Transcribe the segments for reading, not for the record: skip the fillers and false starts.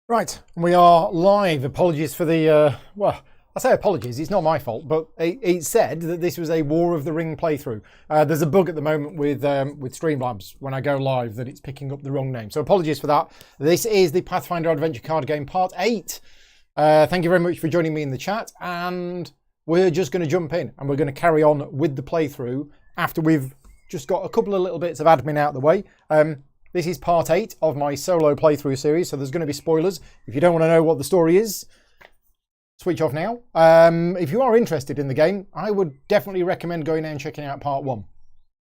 Right, we are live. Apologies for the, well, I say apologies, it's not my fault, but it said that this was a War of the Ring playthrough. There's a bug at the moment with Streamlabs when I go live that it's picking up the wrong name. So apologies for that. This is the Pathfinder Adventure Card Game Part 8. Thank you very much for joining me in the chat, and we're just going to jump in and we're going to carry on with the playthrough after we've just got a couple of little bits of admin out of the way. This is part 8 of my solo playthrough series, so there's going to be spoilers. If you don't want to know what the story is, switch off now. If you are interested in the game, I would definitely recommend going and checking out part 1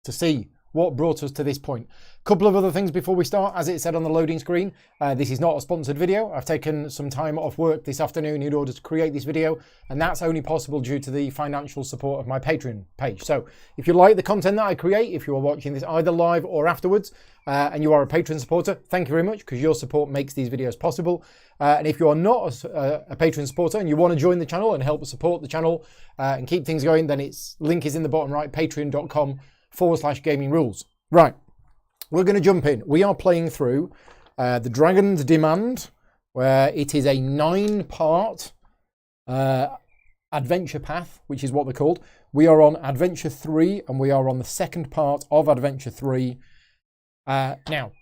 to see what brought us to this point. A couple of other things before we start. As it said on the loading screen, this is not a sponsored video. I've taken some time off work this afternoon in order to create this video, and that's only possible due to the financial support of my Patreon page. So if you like the content that I create, if you are watching this either live or afterwards, and you are a Patreon supporter, thank you very much, because your support makes these videos possible. And if you are not a Patreon supporter and you want to join the channel and help support the channel and keep things going, then its link is in the bottom right, patreon.com/gaming rules. Right, we're going to jump in. We are playing through The Dragon's Demand, where it is a 9-part adventure path, which is what they're called. We are on Adventure 3, and we are on the second part of Adventure 3. Now,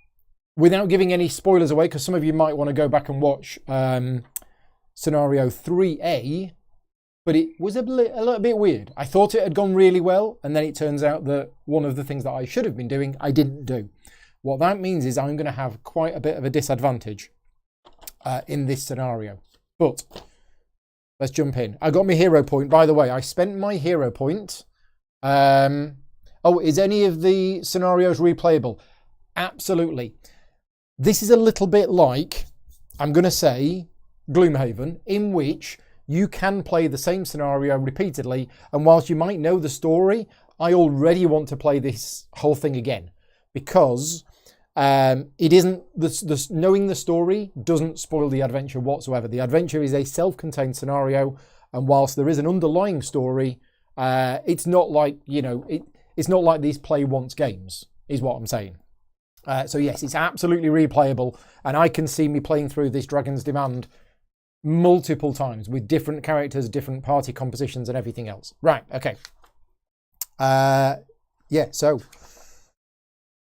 without giving any spoilers away, because some of you might want to go back and watch Scenario 3A, but it was a little bit weird. I thought it had gone really well, and then it turns out that one of the things that I should have been doing, I didn't do. What that means is I'm going to have quite a bit of a disadvantage in this scenario. But let's jump in. I got my hero point. By the way, I spent my hero point. Oh, is any of the scenarios replayable? Absolutely. This is a little bit like, I'm going to say, Gloomhaven, in which you can play the same scenario repeatedly, and whilst you might know the story, I already want to play this whole thing again, because it isn't, knowing the story doesn't spoil the adventure whatsoever. The adventure is a self-contained scenario, and whilst there is an underlying story, it's not like, it's not like these play once games, is what I'm saying. So yes, it's absolutely replayable, and I can see me playing through this Dragon's Demand multiple times with different characters, different party compositions, and everything else. Right, okay. Yeah, so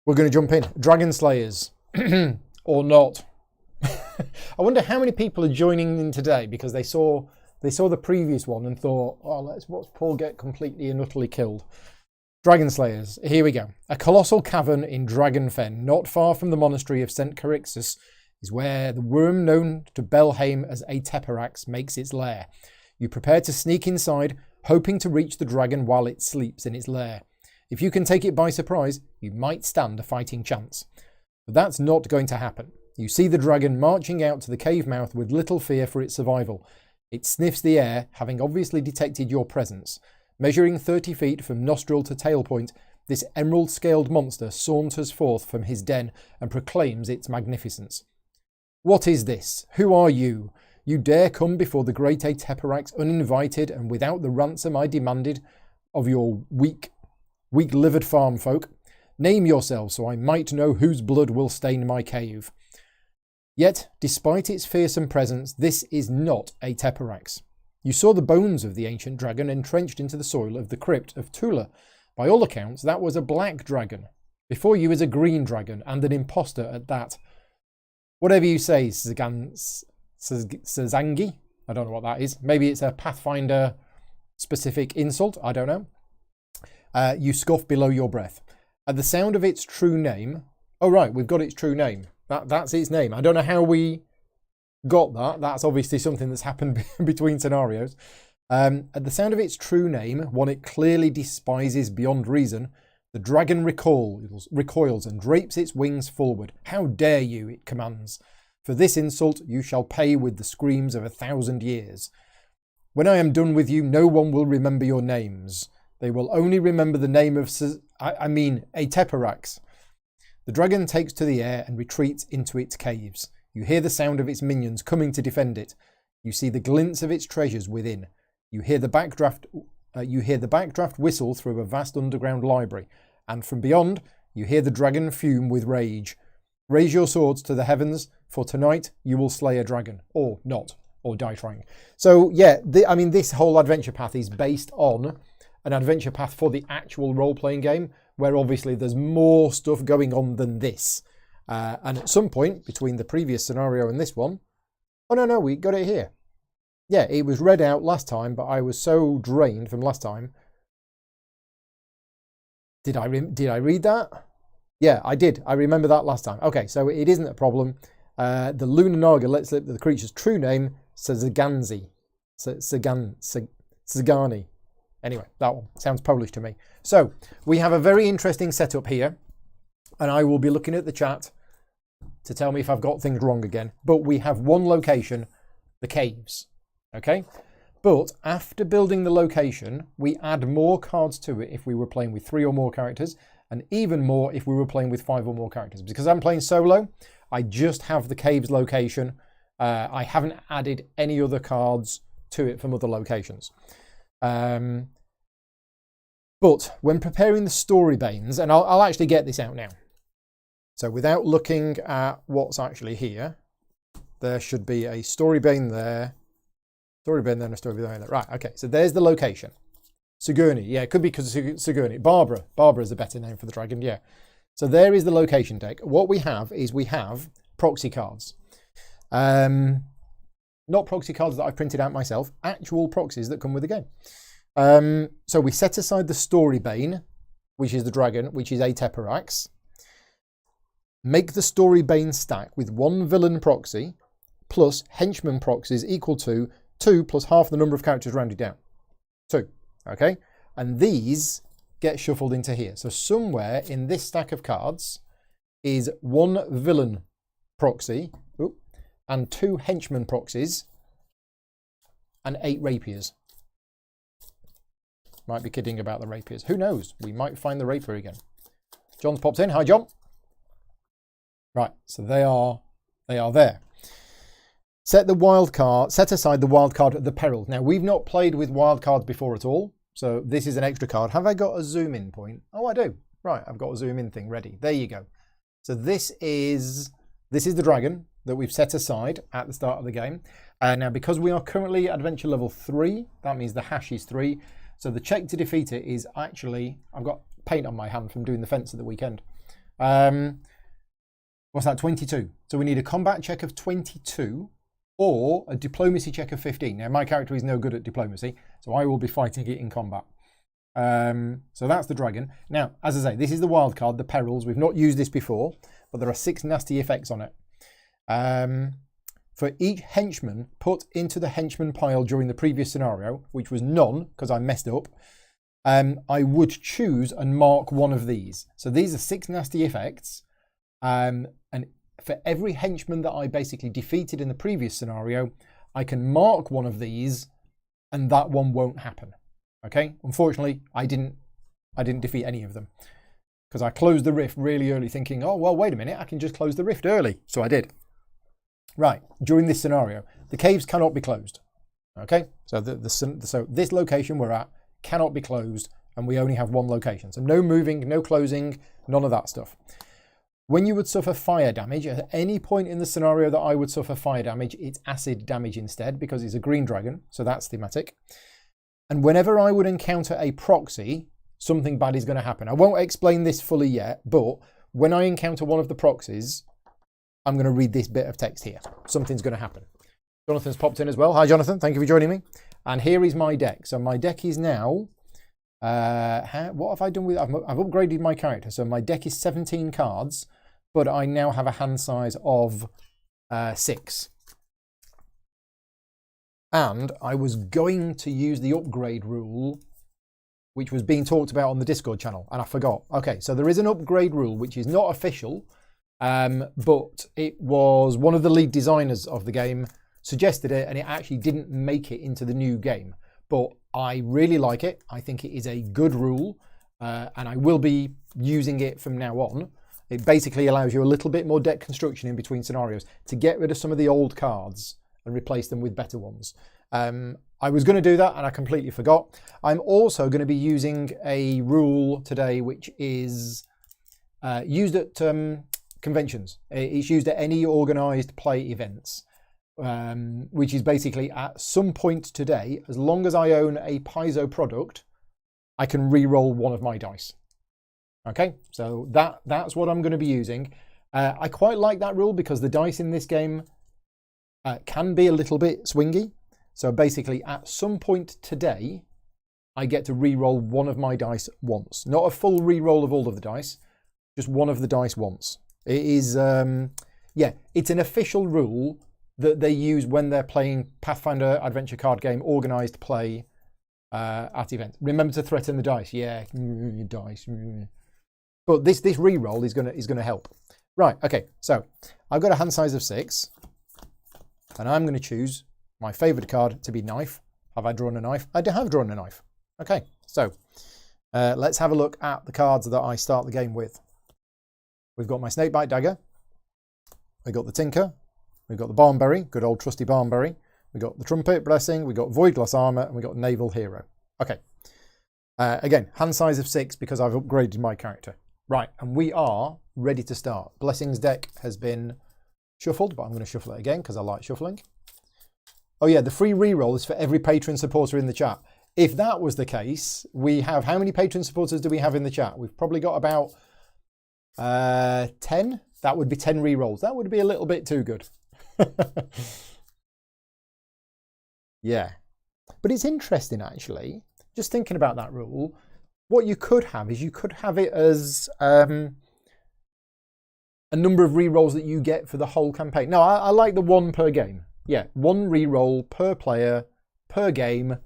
we're going to jump in. Dragon Slayers, or not. I wonder how many people are joining in today because they saw the previous one and thought, oh, let's watch Paul get completely and utterly killed. Dragon Slayers, here we go. A colossal cavern in Dragonfen, not far from the monastery of St. Carixus, is where the worm known to Belhaim as a Teperax makes its lair. You prepare to sneak inside, hoping to reach the dragon while it sleeps in its lair. If you can take it by surprise, you might stand a fighting chance. But that's not going to happen. You see the dragon marching out to the cave mouth with little fear for its survival. It sniffs the air, having obviously detected your presence. Measuring 30 feet from nostril to tail point, this emerald-scaled monster saunters forth from his den and proclaims its magnificence. What is this? Who are you? You dare come before the great Teperax uninvited and without the ransom I demanded of your weak-livered farm folk? Name yourself so I might know whose blood will stain my cave. Yet, despite its fearsome presence, this is not a Teperax. You saw the bones of the ancient dragon entrenched into the soil of the crypt of Tula. By all accounts, that was a black dragon. Before you is a green dragon, and an impostor at that. Whatever you say, Sazangi? I don't know what that is. Maybe it's a Pathfinder specific insult. I don't know. You scoff below your breath. At the sound of its true name... Oh, right, we've got its true name. That's its name. I don't know how we got that. That's obviously something that's happened between scenarios. At the sound of its true name, one it clearly despises beyond reason, the dragon recoils and drapes its wings forward. How dare you, it commands. For this insult you shall pay with the screams of 1,000 years. When I am done with you, no one will remember your names. They will only remember the name of a Teperax. The dragon takes to the air and retreats into its caves. You hear the sound of its minions coming to defend it. You see the glints of its treasures within. You hear the backdraft whistle through a vast underground library, and from beyond, you hear the dragon fume with rage. Raise your swords to the heavens, for tonight you will slay a dragon, or not, or die trying. So yeah, I mean, this whole adventure path is based on an adventure path for the actual role-playing game, where obviously there's more stuff going on than this. And at some point between the previous scenario and this one, oh no, we got it here. Yeah, it was read out last time, but I was so drained from last time. Did I read that? Yeah, I did. I remember that last time. Okay, so it isn't a problem. The Lunar Naga lets slip the creature's true name, Saganzi. Sagani. Anyway, that one sounds Polish to me. So we have a very interesting setup here, and I will be looking at the chat to tell me if I've got things wrong again. But we have one location, the caves. Okay? But after building the location, we add more cards to it if we were playing with 3 or more characters, and even more if we were playing with 5 or more characters. Because I'm playing solo, I just have the caves location. I haven't added any other cards to it from other locations. But when preparing the story banes, and I'll actually get this out now. So without looking at what's actually here, there should be a story bane there. Story bane there and a story bane there. Right, okay, so there's the location. Sigourney, yeah, it could be because of Sigourney. Barbara is a better name for the dragon, yeah. So there is the location deck. What we have is we have proxy cards. Not proxy cards that I've printed out myself, actual proxies that come with the game. So we set aside the story bane, which is the dragon, which is a Teperax. Make the story bane stack with 1 villain proxy plus henchman proxies equal to 2 plus half the number of characters rounded down. 2, okay? And these get shuffled into here. So somewhere in this stack of cards is 1 villain proxy and 2 henchman proxies and 8 rapiers. Might be kidding about the rapiers. Who knows? We might find the rapier again. John's popped in. Hi, John. Right, so they are there. Set aside the wild card at the peril. Now, we've not played with wild cards before at all, so this is an extra card. Have I got a zoom in point? Oh, I do. Right, I've got a zoom in thing ready. There you go. So this is the dragon that we've set aside at the start of the game. Now, because we are currently adventure level 3, that means the hash is 3. So the check to defeat it is actually, I've got paint on my hand from doing the fence at the weekend. What's that, 22? So we need a combat check of 22 or a diplomacy check of 15. Now, my character is no good at diplomacy, so I will be fighting it in combat. So that's the dragon. Now, as I say, this is the wild card, the perils. We've not used this before, but there are 6 nasty effects on it. For each henchman put into the henchman pile during the previous scenario, which was none, because I messed up, I would choose and mark one of these. So these are 6 nasty effects. And for every henchman that I basically defeated in the previous scenario, I can mark one of these and that one won't happen. Okay? Unfortunately, I didn't defeat any of them because I closed the rift really early thinking, oh, well, wait a minute, I can just close the rift early. So I did. Right. During this scenario, the caves cannot be closed. Okay? So so this location we're at cannot be closed and we only have one location. So no moving, no closing, none of that stuff. When you would suffer fire damage, at any point in the scenario that I would suffer fire damage, it's acid damage instead because it's a green dragon, so that's thematic. And whenever I would encounter a proxy, something bad is going to happen. I won't explain this fully yet, but when I encounter one of the proxies, I'm going to read this bit of text here. Something's going to happen. Jonathan's popped in as well. Hi, Jonathan. Thank you for joining me. And here is my deck. So my deck is now... what have I done with... I've upgraded my character. So my deck is 17 cards, but I now have a hand size of 6. And I was going to use the upgrade rule, which was being talked about on the Discord channel, and I forgot. Okay, so there is an upgrade rule, which is not official, but it was one of the lead designers of the game suggested it, and it actually didn't make it into the new game. But I really like it. I think it is a good rule, and I will be using it from now on. It basically allows you a little bit more deck construction in between scenarios to get rid of some of the old cards and replace them with better ones. I was going to do that and I completely forgot. I'm also going to be using a rule today which is used at conventions. It's used at any organised play events, which is basically at some point today, as long as I own a Paizo product, I can re-roll one of my dice. Okay, so that's what I'm going to be using. I quite like that rule because the dice in this game can be a little bit swingy. So basically, at some point today, I get to re-roll one of my dice once. Not a full re-roll of all of the dice, just one of the dice once. It is, yeah, it's an official rule that they use when they're playing Pathfinder Adventure Card Game organised play at events. Remember to threaten the dice. Yeah, dice. But this re-roll is gonna help. Right, okay, so I've got a hand size of 6, and I'm going to choose my favourite card to be knife. Have I drawn a knife? I have drawn a knife. Okay, so let's have a look at the cards that I start the game with. We've got my Snakebite Dagger. We've got the Tinker. We've got the Barnberry, good old trusty Barnberry. We've got the Trumpet Blessing. We've got Void Glass Armour, and we've got Naval Hero. Okay, again, hand size of 6 because I've upgraded my character. Right, and we are ready to start. Blessings deck has been shuffled, but I'm going to shuffle it again because I like shuffling. Oh yeah, the free reroll is for every patron supporter in the chat. If that was the case, we have, how many patron supporters do we have in the chat? We've probably got about 10. That would be 10 rerolls. That would be a little bit too good. Yeah, but it's interesting actually, just thinking about that rule. What you could have is you could have it as a number of rerolls that you get for the whole campaign. No, I like the one per game. Yeah, one reroll per player per game.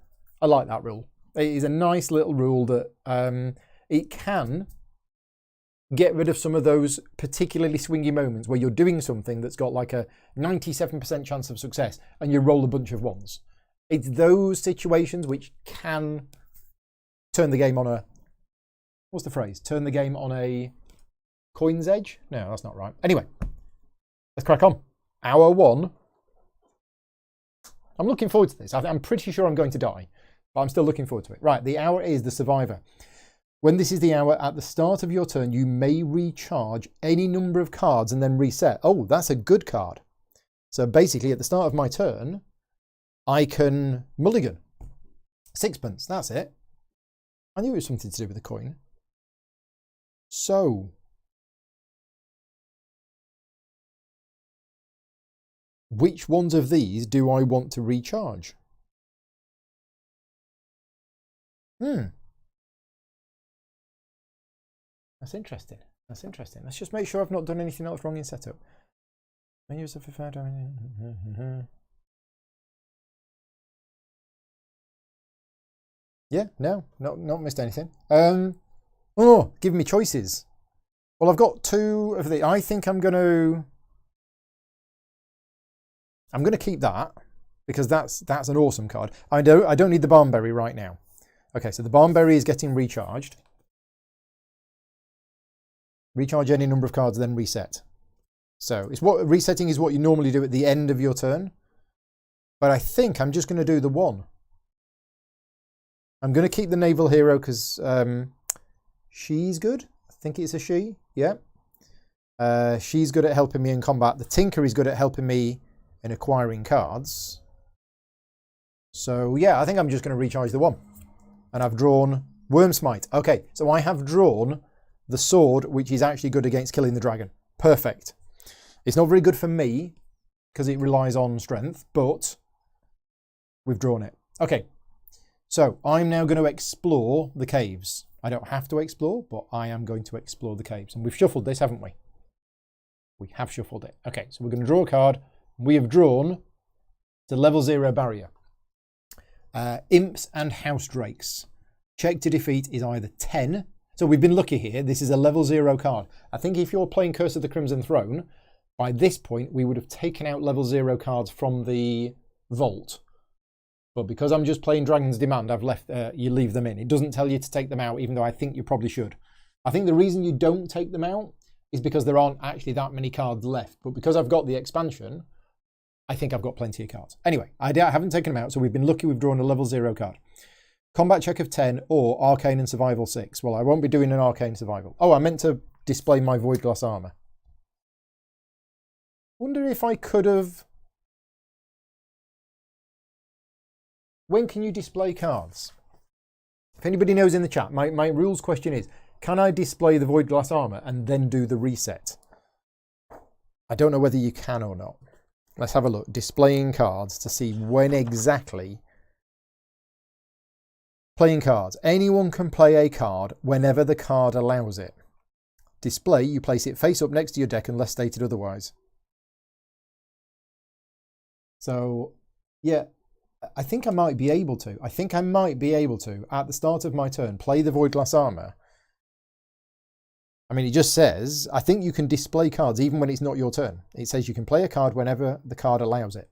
I like that rule. It is a nice little rule that it can get rid of some of those particularly swingy moments where you're doing something that's got like a 97% chance of success and you roll a bunch of ones. It's those situations which can turn the game on a, what's the phrase? Turn the game on a coin's edge? No, that's not right. Anyway, let's crack on. Hour 1. I'm looking forward to this. I'm pretty sure I'm going to die, but I'm still looking forward to it. Right, the hour is the Survivor. When this is the hour, at the start of your turn, you may recharge any number of cards and then reset. Oh, that's a good card. So basically, at the start of my turn, I can mulligan. Sixpence, that's it. I knew it was something to do with the coin. So, which ones of these do I want to recharge? That's interesting. That's interesting. Let's just make sure I've not done anything else wrong in setup. Yeah, no, not missed anything. Oh, give me choices. Well, I've got 2 of the. I think I'm going to keep that because that's an awesome card. I don't need the Barnberry right now. Okay, so the Barnberry is getting recharged. Recharge any number of cards, then reset. So it's what resetting is what you normally do at the end of your turn. But I think I'm just going to do the 1. I'm going to keep the Naval Hero because she's good. I think it's a she. Yeah. She's good at helping me in combat. The Tinker is good at helping me in acquiring cards. So yeah, I think I'm just going to recharge the 1. And I've drawn Wormsmite. Okay, so I have drawn the sword, which is actually good against killing the dragon. Perfect. It's not very good for me because it relies on strength, but we've drawn it. Okay, so I'm now going to explore the caves. I don't have to explore, but I am going to explore the caves. And we've shuffled this, haven't we? We have shuffled it. Okay, so we're going to draw a card. We have drawn the level 0 barrier. Imps and House Drakes. Check to defeat is either 10. So we've been lucky here. This is a level 0 card. I think if you're playing Curse of the Crimson Throne, by this point we would have taken out level 0 cards from the vault. But because I'm just playing Dragon's Demand, I've left you leave them in. It doesn't tell you to take them out, even though I think you probably should. I think the reason you don't take them out is because there aren't actually that many cards left. But because I've got the expansion, I think I've got plenty of cards. Anyway, I haven't taken them out, so we've been lucky we've drawn a level 0 card. Combat check of 10 or Arcane and Survival 6. Well, I won't be doing an Arcane Survival. Oh, I meant to display my Void Glass Armour. Wonder if I could have... When can you display cards? If anybody knows in the chat, my rules question is, can I display the Void Glass Armor and then do the reset? I don't know whether you can or not. Let's have a look. Displaying cards to see when exactly. Playing cards. Anyone can play a card whenever the card allows it. Display, you place it face up next to your deck unless stated otherwise. So, yeah, I think I might be able to. I think I might be able to, at the start of my turn, play the Void Glass Armor. I mean, it just says, I think you can display cards even when it's not your turn. It says you can play a card whenever the card allows it.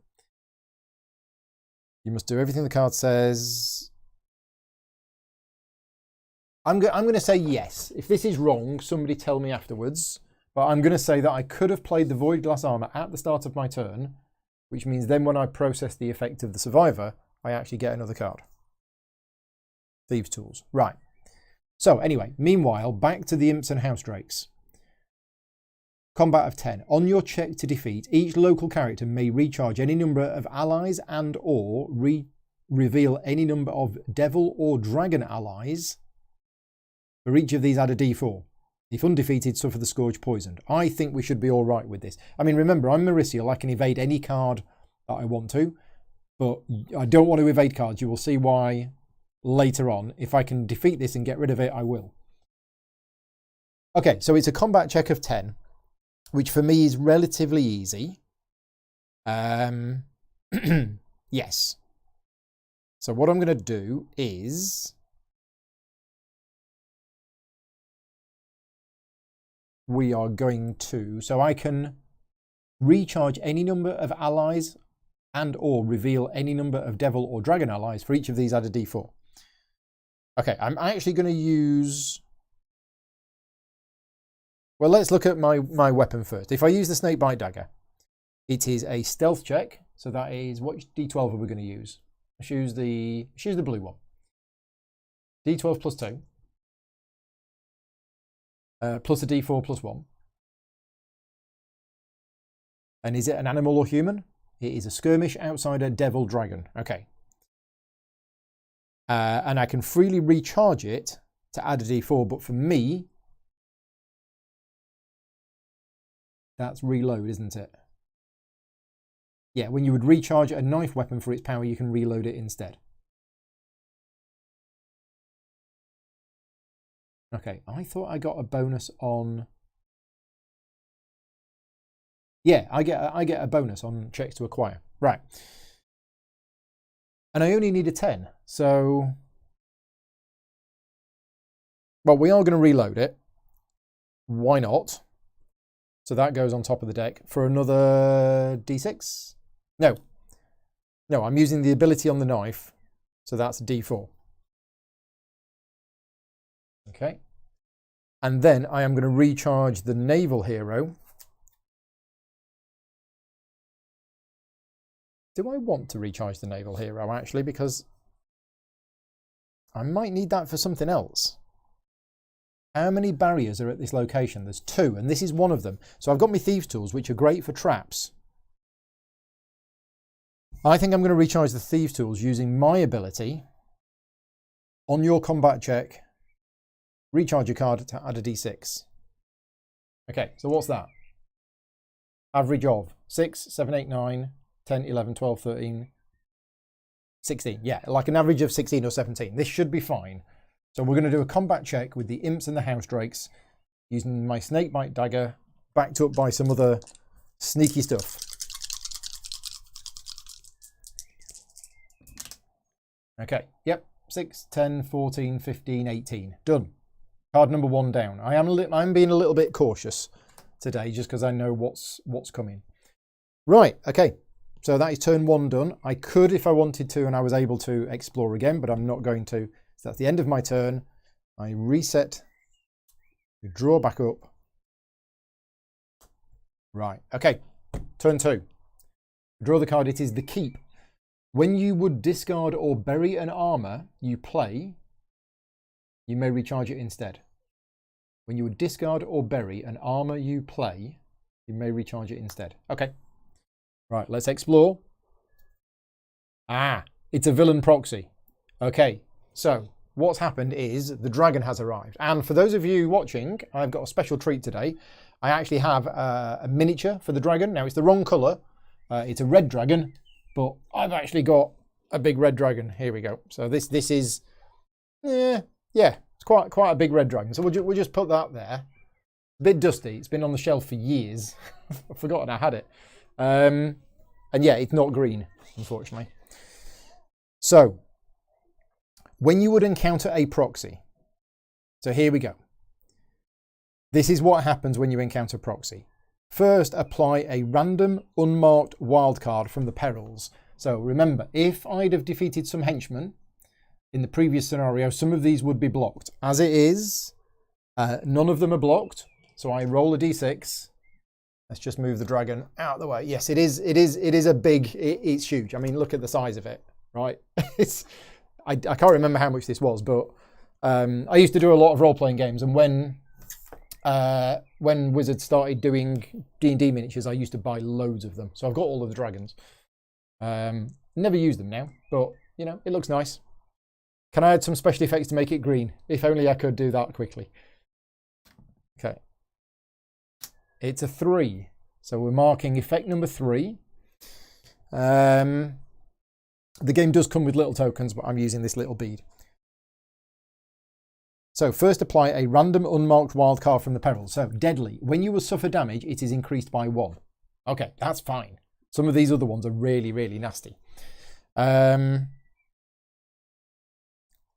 You must do everything the card says. I'm going to say yes. If this is wrong, somebody tell me afterwards. But I'm going to say that I could have played the Void Glass Armor at the start of my turn, which means then when I process the effect of the Survivor, I actually get another card. Thieves' Tools. Right. So anyway, meanwhile, back to the Imps and House Drakes. Combat of 10. On your check to defeat, each local character may recharge any number of allies and or reveal any number of devil or dragon allies. For each of these, add a d4. If undefeated, suffer the Scourge poisoned. I think we should be all right with this. I mean, remember, I'm Mauricio. I can evade any card that I want to, but I don't want to evade cards. You will see why later on. If I can defeat this and get rid of it, I will. Okay, so it's a combat check of 10, which for me is relatively easy. Yes. So what I'm going to do is... we are going to... so I can recharge any number of allies and or reveal any number of devil or dragon allies. For each of these, add a d4. Okay, I'm actually going to use... well, let's look at my weapon first. If I use the Snakebite Dagger, it is a stealth check. So that is... what d12 are we going to use? Let's use the blue one. d12 plus 2. Plus a d4 plus 1. And is it an animal or human? It is a skirmish, outsider, devil, dragon. Okay. And I can freely recharge it to add a d4, but for me, that's reload, isn't it? Yeah, when you would recharge a knife weapon for its power, you can reload it instead. Okay, I thought I got a bonus on... yeah, I get a bonus on checks to acquire. Right. And I only need a 10, so... well, we are going to reload it. Why not? So that goes on top of the deck for another d6? No. No, I'm using the ability on the knife, so that's d4. Okay. And then I am going to recharge the naval hero. Do I want to recharge the naval hero, actually? Because I might need that for something else. How many barriers are at this location? There's 2, and this is one of them. So I've got my Thieves' Tools, which are great for traps. I think I'm going to recharge the Thieves' Tools using my ability. On your combat check, recharge your card to add a d6. Okay, so what's that? Average of 6, 7, 8, 9, 10, 11, 12, 13, 16. Yeah, like an average of 16 or 17. This should be fine. So we're going to do a combat check with the Imps and the House Drakes using my Snakebite Dagger backed up by some other sneaky stuff. Okay, yep, 6, 10, 14, 15, 18. Done. Card number 1 down. I'm being a little bit cautious today just because I know what's coming. Right, okay. So that is turn 1 done. I could, if I wanted to, and I was able to explore again, but I'm not going to. So that's the end of my turn. I reset, draw back up. Right, okay. Turn 2. Draw the card. It is the Keep. When you would discard or bury an armor you play, you may recharge it instead. When you would discard or bury an armor you play, You may recharge it instead. Okay. Right, let's explore. Ah, it's a villain proxy. Okay, so what's happened is the dragon has arrived. And for those of you watching, I've got a special treat today. I actually have a miniature for the dragon. Now, it's the wrong colour. It's a red dragon, but I've actually got a big red dragon. Here we go. So this is, yeah, it's quite a big red dragon. So we'll just put that there. A bit dusty. It's been on the shelf for years. I've forgotten I had it. And yeah, it's not green, unfortunately. So when you would encounter a proxy, so here we go. This is what happens when you encounter proxy. First, apply a random unmarked wildcard from the perils. So remember, if I'd have defeated some henchmen in the previous scenario, some of these would be blocked. As it is, none of them are blocked. So I roll a d6. Let's just move the dragon out of the way. Yes, it is a big, it's huge. I mean, look at the size of it, right? I can't remember how much this was, but I used to do a lot of role-playing games, and when Wizards started doing D&D miniatures, I used to buy loads of them. So I've got all of the dragons. Never use them now, but you know, it looks nice. Can I add some special effects to make it green? If only I could do that quickly. Okay. It's a 3. So we're marking effect number 3. The game does come with little tokens, but I'm using this little bead. So first apply a random unmarked wildcard from the peril. So deadly. When you will suffer damage, it is increased by 1. Okay, that's fine. Some of these other ones are really, really nasty.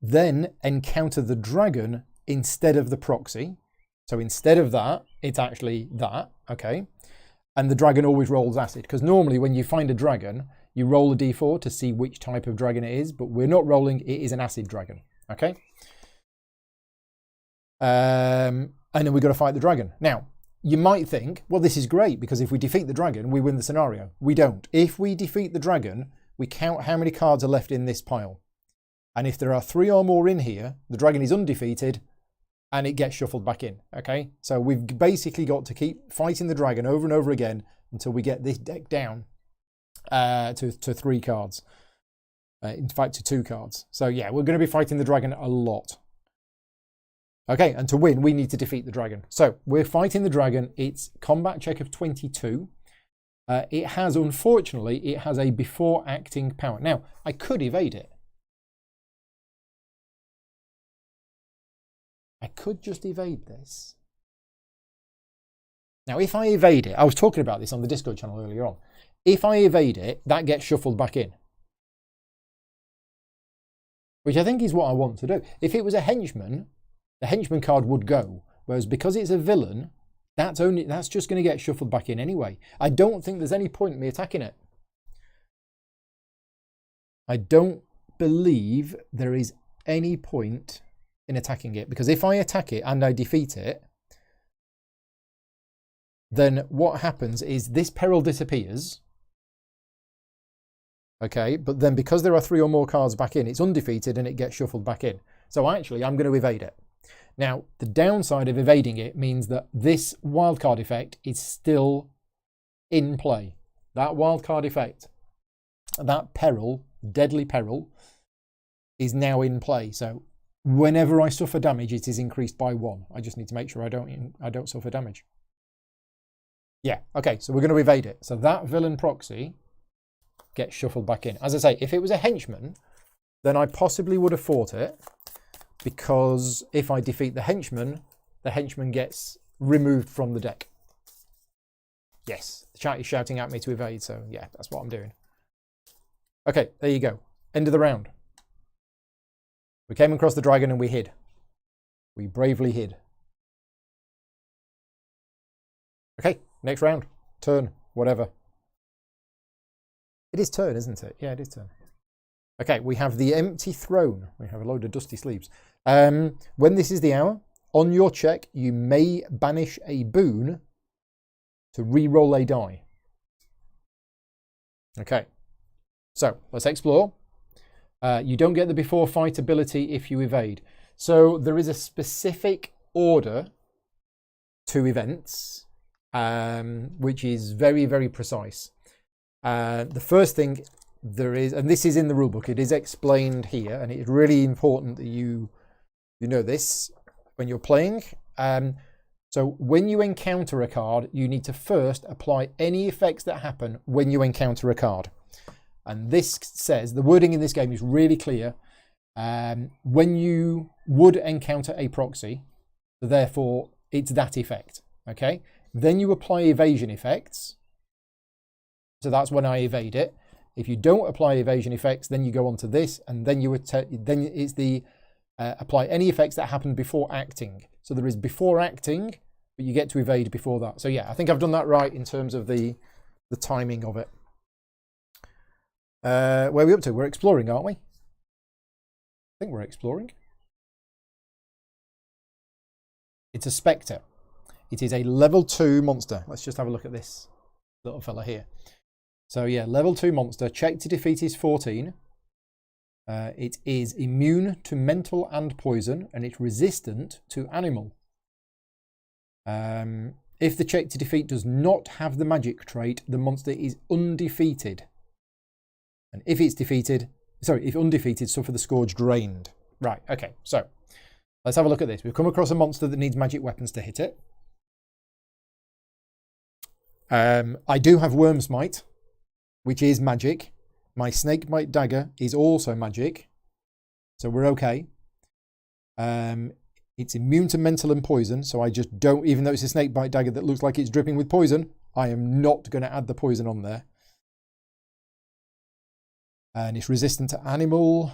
Then encounter the dragon instead of the proxy. So instead of that, it's actually that, okay? And the dragon always rolls acid, because normally when you find a dragon, you roll a d4 to see which type of dragon it is, but we're not rolling, it is an acid dragon, okay? And then we've got to fight the dragon. Now, you might think, well, this is great, because if we defeat the dragon, we win the scenario. We don't. If we defeat the dragon, we count how many cards are left in this pile. And if there are 3 or more in here, the dragon is undefeated, and it gets shuffled back in, okay? So we've basically got to keep fighting the dragon over and over again until we get this deck down to 3 cards. In fact, to 2 cards. So yeah, we're going to be fighting the dragon a lot. Okay, and to win, we need to defeat the dragon. So we're fighting the dragon. It's combat check of 22. It has, unfortunately, it has a before acting power. Now, I could evade it. I could just evade this. Now, if I evade it, I was talking about this on the Discord channel earlier on. If I evade it, that gets shuffled back in. Which I think is what I want to do. If it was a henchman, the henchman card would go. Whereas because it's a villain, that's just going to get shuffled back in anyway. I don't think there's any point in me attacking it. I don't believe there is any point in attacking it, because if I attack it and I defeat it, then what happens is this peril disappears. Okay, but then because there are 3 or more cards back in, it's undefeated and it gets shuffled back in. So actually, I'm going to evade it. Now, the downside of evading it means that this wildcard effect is still in play. That wildcard effect, that peril, deadly peril, is now in play. So whenever I suffer damage, it is increased by 1. I just need to make sure I don't suffer damage. Yeah, okay, so we're going to evade it. So that villain proxy gets shuffled back in. As I say, if it was a henchman, then I possibly would have fought it, because if I defeat the henchman gets removed from the deck. Yes, the chat is shouting at me to evade, so yeah, that's what I'm doing. Okay, there you go. End of the round. We came across the dragon and we hid. We bravely hid. Okay, next round. Turn, whatever. It is turn, isn't it? Yeah, it is turn. Okay, we have the empty throne. We have a load of dusty sleeves. When this is the hour, on your check, you may banish a boon to re-roll a die. Okay, so let's explore. You don't get the before fight ability if you evade. So there is a specific order to events. which is very, very precise. The first thing there is, and this is in the rulebook, it is explained here, and it's really important that you know this when you're playing. So when you encounter a card, you need to first apply any effects that happen when you encounter a card. And this says, the wording in this game is really clear. When you would encounter a proxy, therefore it's that effect, okay? Then you apply evasion effects. So that's when I evade it. If you don't apply evasion effects, then you go on to this, and then then it's the apply any effects that happen before acting. So there is before acting, but you get to evade before that. So yeah, I think I've done that right in terms of the timing of it. Where are we up to? We're exploring, aren't we? I think we're exploring. It's a Spectre. It is a level 2 monster. Let's just have a look at this little fella here. So yeah, level 2 monster. Check to defeat is 14. It is immune to mental and poison, and it's resistant to animal. If the check to defeat does not have the magic trait, the monster is undefeated. And if it's defeated, if undefeated, suffer the scourge drained. Right, okay, so let's have a look at this. We've come across a monster that needs magic weapons to hit it. I do have Worm Smite, which is magic. My Snakebite Dagger is also magic, so we're okay. It's immune to mental and poison, so I just don't, even though it's a Snakebite Dagger that looks like it's dripping with poison, I am not going to add the poison on there. And it's resistant to animal.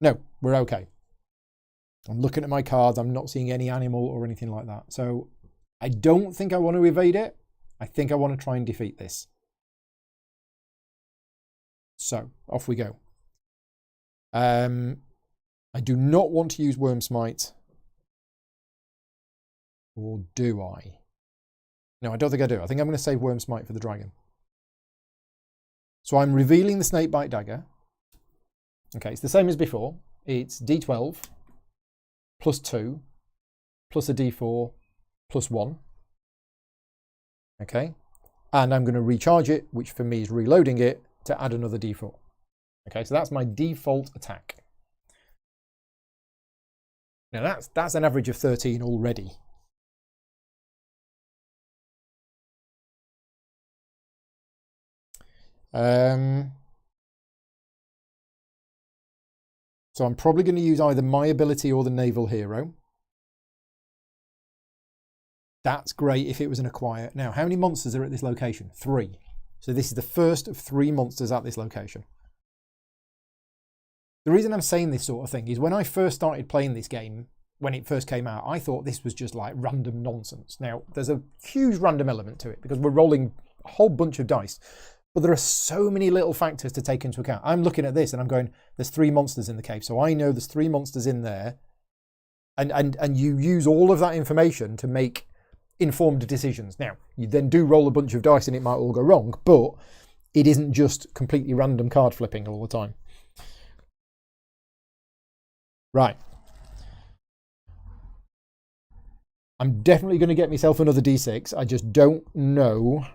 No, we're okay. I'm looking at my cards, I'm not seeing any animal or anything like that. So I don't think I want to evade it. I think I want to try and defeat this. So, off we go. I do not want to use Worm Smite. Or do I? No, I don't think I do. I think I'm going to save Worm Smite for the dragon. So I'm revealing the Snakebite Dagger. Okay, it's the same as before. It's D12 plus 2 plus a D4 plus 1. Okay, and I'm going to recharge it, which for me is reloading it, to add another D4. Okay, so that's my default attack. Now that's an average of 13 already. So I'm probably going to use either my ability or the Naval Hero. That's great if it was an acquire. Now, how many monsters are at this location? 3. So this is the first of 3 monsters at this location. The reason I'm saying this sort of thing is when I first started playing this game, when it first came out, I thought this was just like random nonsense. Now, there's a huge random element to it because we're rolling a whole bunch of dice. But there are so many little factors to take into account. I'm looking at this and I'm going, there's 3 monsters in the cave. So I know there's 3 monsters in there. And you use all of that information to make informed decisions. Now, you then do roll a bunch of dice and it might all go wrong, but it isn't just completely random card flipping all the time. Right. I'm definitely going to get myself another D6. I just don't know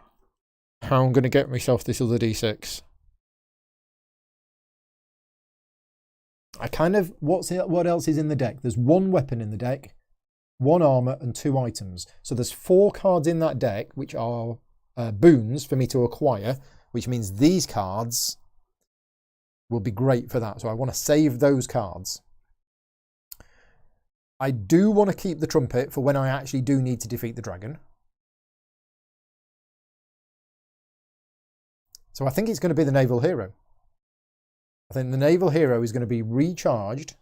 how I'm going to get myself this other D6. I kind of, what else is in the deck? There's 1 weapon in the deck, 1 armor and 2 items. So there's 4 cards in that deck, which are boons for me to acquire, which means these cards will be great for that. So I want to save those cards. I do want to keep the trumpet for when I actually do need to defeat the dragon. So I think it's going to be the Naval Hero. I think the Naval Hero is going to be recharged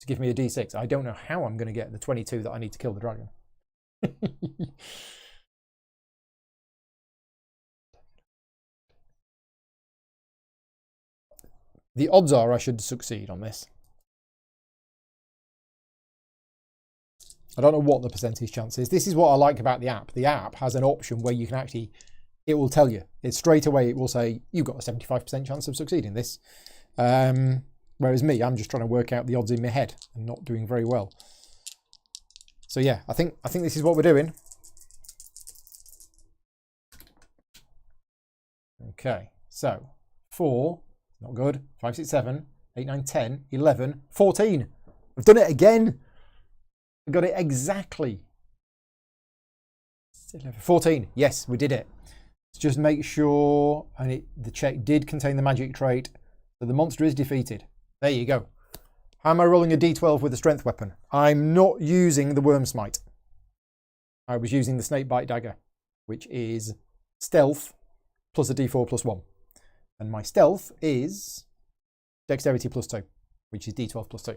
to give me a D6. I don't know how I'm going to get the 22 that I need to kill the dragon. The odds are I should succeed on this. I don't know what the percentage chance is. This is what I like about the app. The app has an option where you can actually, it will tell you. It straight away, it will say, you've got a 75% chance of succeeding this. Whereas me, I'm just trying to work out the odds in my head and not doing very well. So yeah, I think this is what we're doing. Okay, so 4, not good. 5, 6, 7, 8, 9, 10, 11, 14. I've done it again. I got it exactly. 14. Yes, we did it. Let's just make sure, and the check did contain the magic trait, so the monster is defeated. There you go. How am I rolling a d12 with a strength weapon? I'm not using the worm smite. I was using the snakebite dagger, which is stealth plus a d4 plus 1. And my stealth is dexterity plus 2, which is d12 plus 2.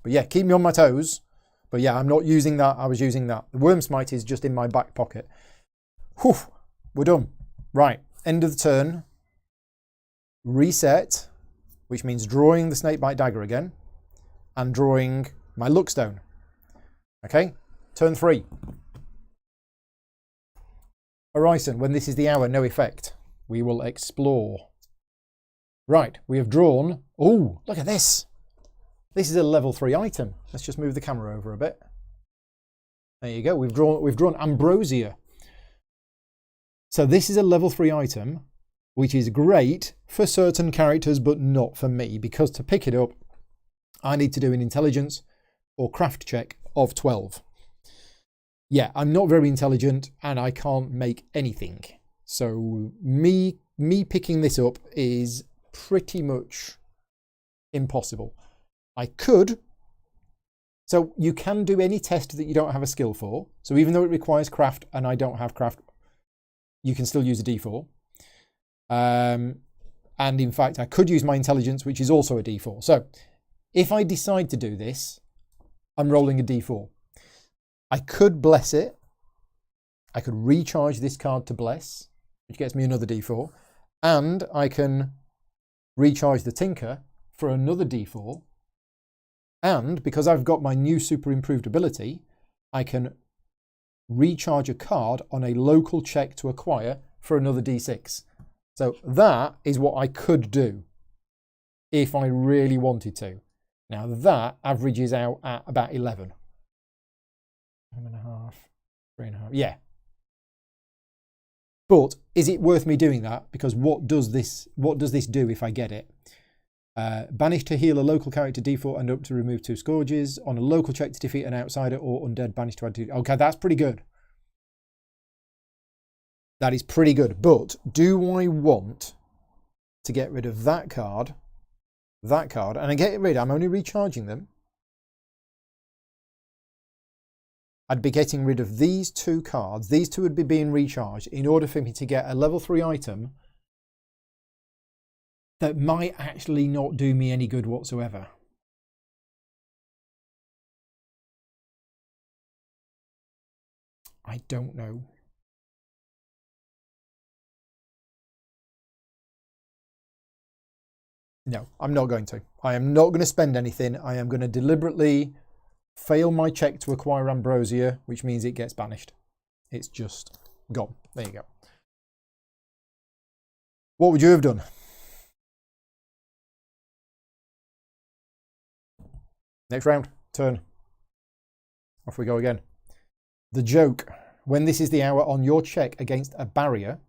But yeah, keep me on my toes. But yeah, I'm not using that. I was using that. The worm smite is just in my back pocket. Whew, we're done. Right, end of the turn. Reset, which means drawing the snakebite dagger again. And drawing my luckstone. Okay, turn 3. Horizon, when this is the hour, no effect. We will explore. Right, we have drawn. Oh, look at this. This is a level 3 item. Let's just move the camera over a bit. There you go. We've drawn ambrosia. So this is a level 3 item, which is great for certain characters, but not for me, because to pick it up, I need to do an intelligence or craft check of 12. Yeah, I'm not very intelligent and I can't make anything. So me picking this up is pretty much impossible. I could. So you can do any test that you don't have a skill for. So even though it requires craft and I don't have craft, you can still use a d4. And in fact, I could use my intelligence, which is also a d4. So if I decide to do this, I'm rolling a d4. I could bless it. I could recharge this card to bless, which gets me another d4. And I can recharge the tinker for another d4. And because I've got my new super improved ability, I can recharge a card on a local check to acquire for another d6. So that is what I could do if I really wanted to. Now that averages out at about 11. 11.5, 3.5, yeah. But is it worth me doing that? Because what does this do if I get it? Banish to heal a local character d4 and up to remove 2 scourges. On a local check to defeat an outsider or undead, banish to add 2. Okay, that's pretty good. That is pretty good. But do I want to get rid of that card, and I get rid, I'm only recharging them. I'd be getting rid of these 2 cards. These 2 would be being recharged in order for me to get a level 3 item that might actually not do me any good whatsoever. I don't know. No, I'm not going to. I am not going to spend anything. I am going to deliberately fail my check to acquire ambrosia, which means it gets banished. It's just gone. There you go. What would you have done? Next round, turn. Off we go again. The joke. When this is the hour on your check against a barrier,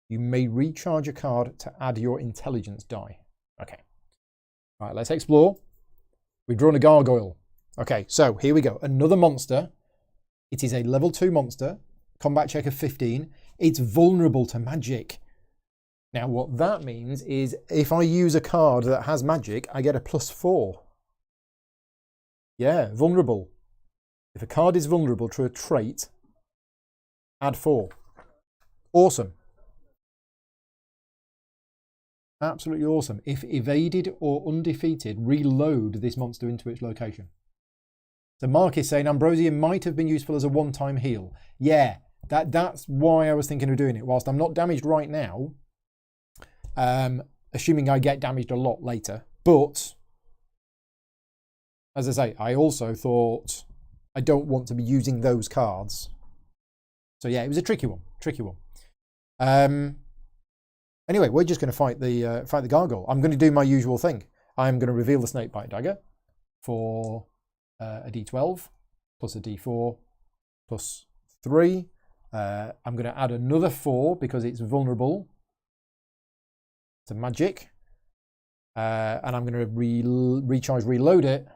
you may recharge a card to add your intelligence die. Okay. All right, let's explore. We've drawn a gargoyle. Okay, so here we go. Another monster. It is a level 2 monster. Combat check of 15. It's vulnerable to magic. Now, what that means is if I use a card that has magic, I get a +4. Yeah, vulnerable. If a card is vulnerable to a trait, add 4. Awesome. Absolutely awesome. If evaded or undefeated, reload this monster into its location. So Mark is saying ambrosia might have been useful as a one-time heal. Yeah, that's why I was thinking of doing it. Whilst I'm not damaged right now, assuming I get damaged a lot later. But, as I say, I also thought I don't want to be using those cards. So yeah, it was a tricky one. Anyway, we're just going to fight the gargoyle. I'm going to do my usual thing. I'm going to reveal the snakebite dagger for a d12. plus a d4 plus 3. I'm going to add another 4 because it's vulnerable to magic. And I'm going to recharge, reload it.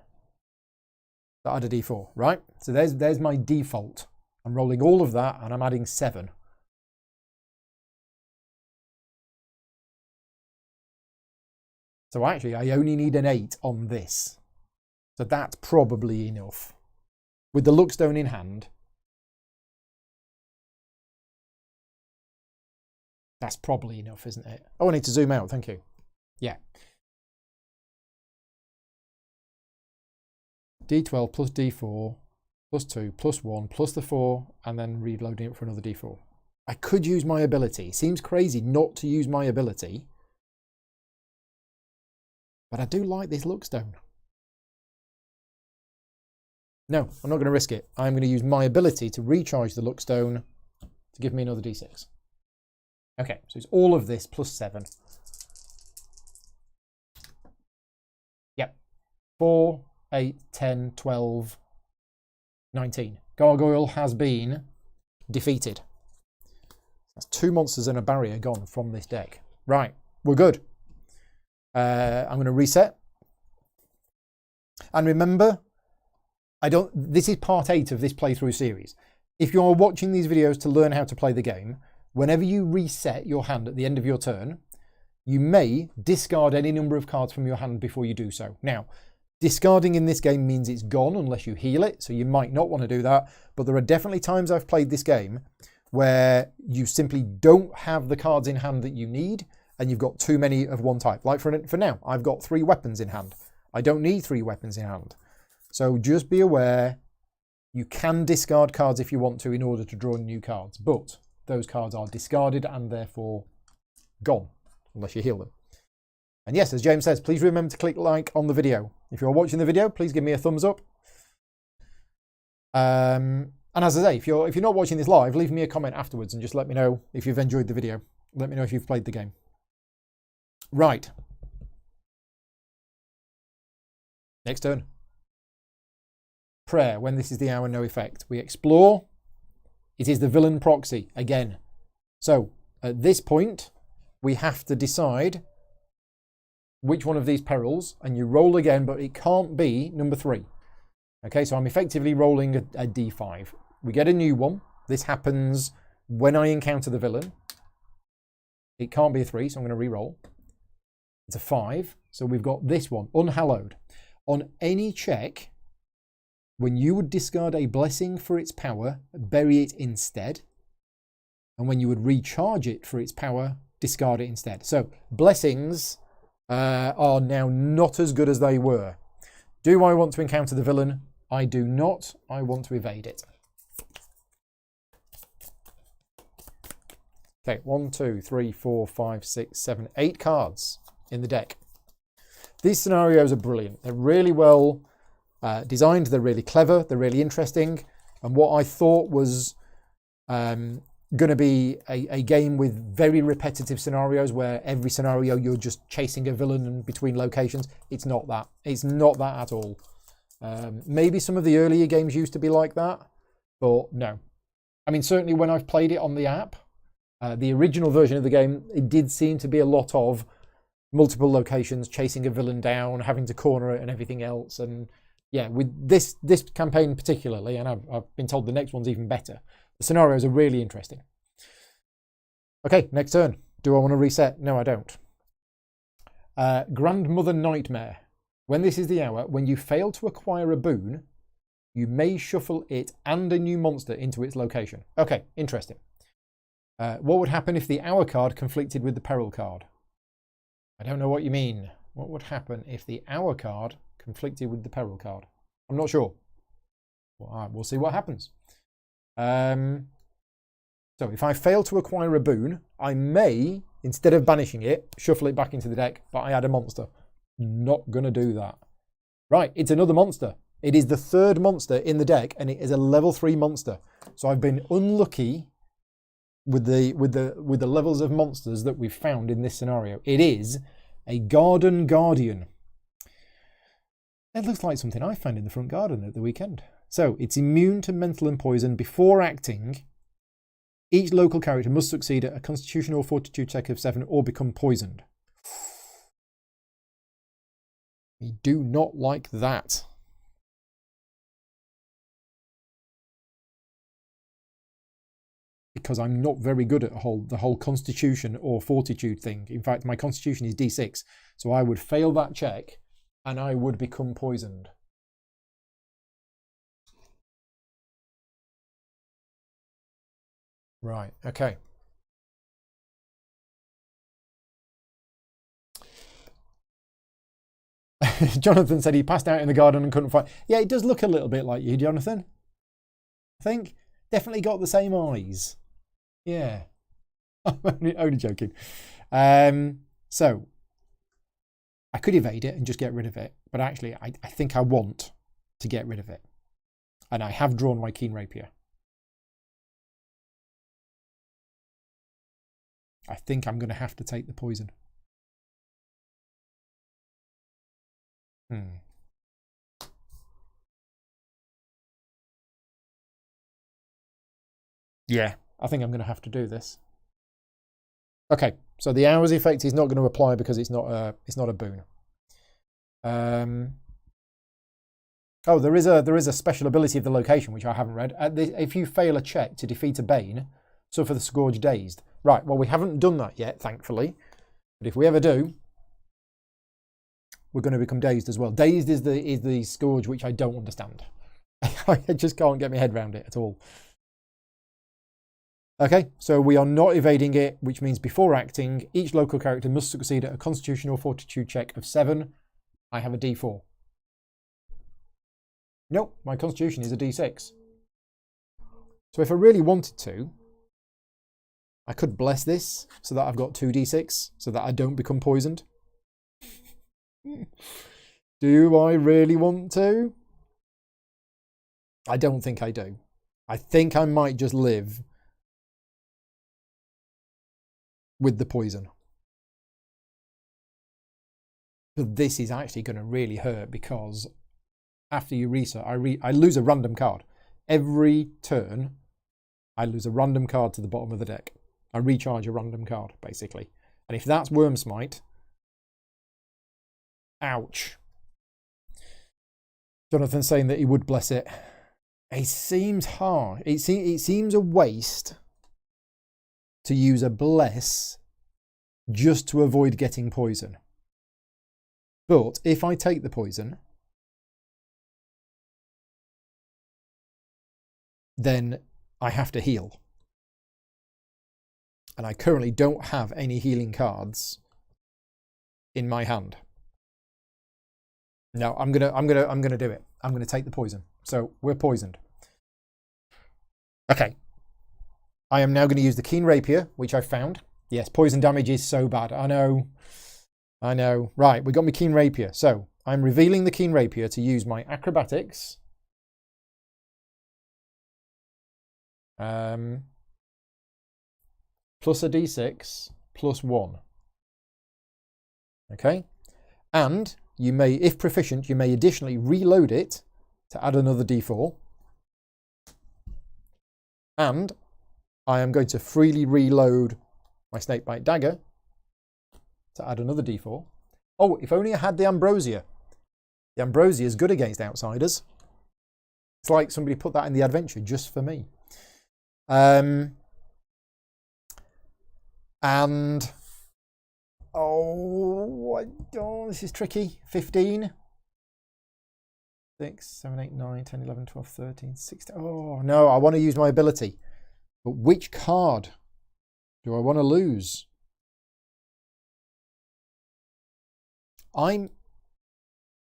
So add a d4, right? So there's my default. I'm rolling all of that and I'm adding 7. So actually, I only need an 8 on this. So that's probably enough. With the Luckstone in hand, that's probably enough, isn't it? Oh, I need to zoom out, thank you. Yeah. D12 plus D4 plus 2 plus 1 plus the 4 and then reloading it for another D4. I could use my ability. Seems crazy not to use my ability. But I do like this Luckstone. No, I'm not going to risk it. I'm going to use my ability to recharge the Luckstone to give me another D6. Okay, so it's all of this plus 7. Yep. 4, 8, 10, 12, 19. Gargoyle has been defeated. That's 2 monsters and a barrier gone from this deck. Right, we're good. I'm going to reset. And remember, this is part 8 of this playthrough series. If you're watching these videos to learn how to play the game, whenever you reset your hand at the end of your turn, you may discard any number of cards from your hand before you do so. Now, discarding in this game means it's gone unless you heal it, so you might not want to do that, but there are definitely times I've played this game where you simply don't have the cards in hand that you need, and you've got too many of one type. Like for now, I've got 3 weapons in hand. I don't need 3 weapons in hand. So just be aware, you can discard cards if you want to in order to draw new cards, but those cards are discarded and therefore gone, unless you heal them. And yes, as James says, please remember to click like on the video. If you're watching the video, please give me a thumbs up. And as I say, if you're not watching this live, leave me a comment afterwards and just let me know if you've enjoyed the video. Let me know if you've played the game. Right. Next turn. Prayer. When this is the hour, no effect. We explore. It is the villain proxy again. So at this point, we have to decide which one of these perils, and you roll again, but it can't be number 3. Okay, so I'm effectively rolling a d5. We get a new one. This happens when I encounter the villain. It can't be a 3, so I'm going to re-roll. It's a 5. So we've got this one, unhallowed. On any check, when you would discard a blessing for its power, bury it instead. And when you would recharge it for its power, discard it instead. So blessings are now not as good as they were. Do I want to encounter the villain? I do not. I want to evade it. Okay, 1, 2, 3, 4, 5, 6, 7, 8 cards in the deck. These scenarios are brilliant. They're really well designed. They're really clever. They're really interesting. And what I thought was going to be a game with very repetitive scenarios where every scenario you're just chasing a villain between locations. It's not that. It's not that at all. Maybe some of the earlier games used to be like that, but no. I mean, certainly when I've played it on the app, the original version of the game, it did seem to be a lot of multiple locations, chasing a villain down, having to corner it and everything else. And yeah, with this campaign particularly, and I've been told the next one's even better, the scenarios are really interesting. Okay, next turn. Do I want to reset? No, I don't. Grandmother Nightmare. When this is the hour, when you fail to acquire a boon, you may shuffle it and a new monster into its location. Okay, interesting. What would happen if the hour card conflicted with the peril card? I don't know what you mean. What would happen if the hour card conflicted with the peril card? I'm not sure. Well, all right, we'll see what happens. So if I fail to acquire a boon, I may, instead of banishing it, shuffle it back into the deck, but I add a monster. Not going to do that. Right, it's another monster. It is the 3rd monster in the deck, and it is a level 3 monster. So I've been unlucky with the levels of monsters that we've found in this scenario. It is a Garden Guardian. It looks like something I found in the front garden at the weekend. So it's immune to mental and poison. Before acting, each local character must succeed at a Constitution or Fortitude check of 7 or become poisoned. We do not like that. Because I'm not very good at the whole Constitution or Fortitude thing. In fact, my Constitution is D6, so I would fail that check and I would become poisoned. Right, okay. Jonathan said he passed out in the garden and couldn't find... Yeah, it does look a little bit like you, Jonathan. I think. Definitely got the same eyes. Yeah. I'm only joking. So, I could evade it and just get rid of it. But actually, I think I want to get rid of it. And I have drawn my keen rapier. I think I'm going to have to take the poison. Yeah, I think I'm going to have to do this. Okay, so the hours effect is not going to apply because it's not a boon. Oh, there is a special ability of the location which I haven't read. If you fail a check to defeat a Bane, suffer the Scourge dazed. Right, well we haven't done that yet, thankfully. But if we ever do, we're going to become dazed as well. Dazed is the Scourge which I don't understand. I just can't get my head around it at all. Okay, so we are not evading it, which means before acting, each local character must succeed at a Constitution or Fortitude check of 7. I have a D4. Nope, my Constitution is a D6. So if I really wanted to, I could bless this so that I've got 2 D6 so that I don't become poisoned. Do I really want to? I don't think I do. I think I might just live with the poison. But this is actually going to really hurt because after you research, I lose a random card. Every turn, I lose a random card to the bottom of the deck. I recharge a random card, basically. And if that's Worm Smite, ouch. Jonathan saying that he would bless it. It seems hard. It seems a waste to use a bless just to avoid getting poison. But if I take the poison, then I have to heal. And I currently don't have any healing cards in my hand. No, I'm gonna do it. I'm gonna take the poison. So we're poisoned. Okay. I am now going to use the Keen Rapier, which I found. Yes, poison damage is so bad. I know. I know. Right, we got my Keen Rapier. So I'm revealing the Keen Rapier to use my acrobatics. Plus a D6, plus 1. Okay. And you may, if proficient, you may additionally reload it to add another D4. And I am going to freely reload my Snakebite Dagger to add another D4. Oh, if only I had the Ambrosia. The Ambrosia is good against outsiders. It's like somebody put that in the adventure just for me. And this is tricky. 15. 6, 7, 8, 9, 10, 11, 12, 13, 16. Oh, no, I want to use my ability. But which card do I want to lose?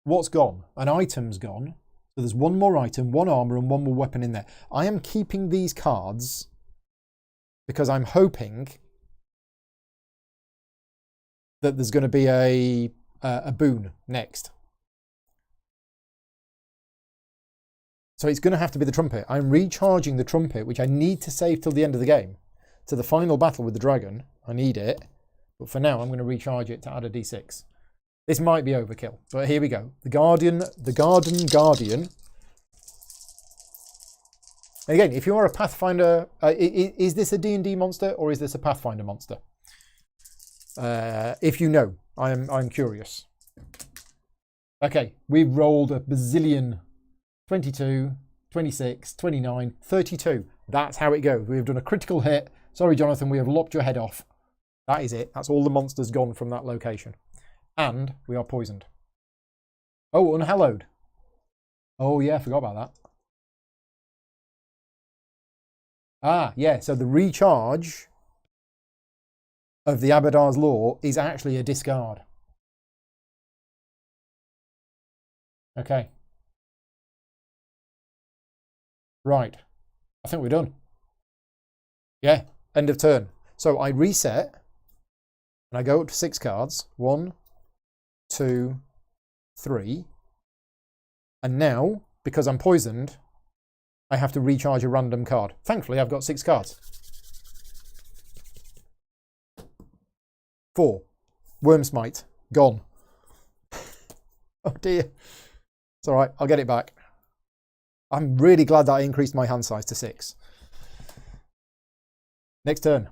What's gone? An item's gone. So there's one more item, one armor, and one more weapon in there. I am keeping these cards because I'm hoping that there's going to be a boon next. So it's going to have to be the trumpet. I'm recharging the trumpet, which I need to save till the end of the game. To the final battle with the dragon, I need it. But for now, I'm going to recharge it to add a D6. This might be overkill, but here we go. The Garden Guardian. And again, if you are a Pathfinder, is this a D&D monster or is this a Pathfinder monster? If you know, I'm curious. Okay, we've rolled a bazillion. 22, 26, 29, 32. That's how it goes. We have done a critical hit. Sorry, Jonathan, we have lopped your head off. That is it. That's all the monsters gone from that location. And we are poisoned. Oh, unhallowed. Oh, yeah, I forgot about that. Ah, yeah, so the recharge of the Abadar's Law is actually a discard. Okay. Right. I think we're done. Yeah, end of turn. So I reset and I go up to 6 cards. 1, 2, 3. And now, because I'm poisoned, I have to recharge a random card. Thankfully, I've got 6 cards. 4. Wormsmite. Gone. Oh dear. It's all right. I'll get it back. I'm really glad that I increased my hand size to 6. Next turn.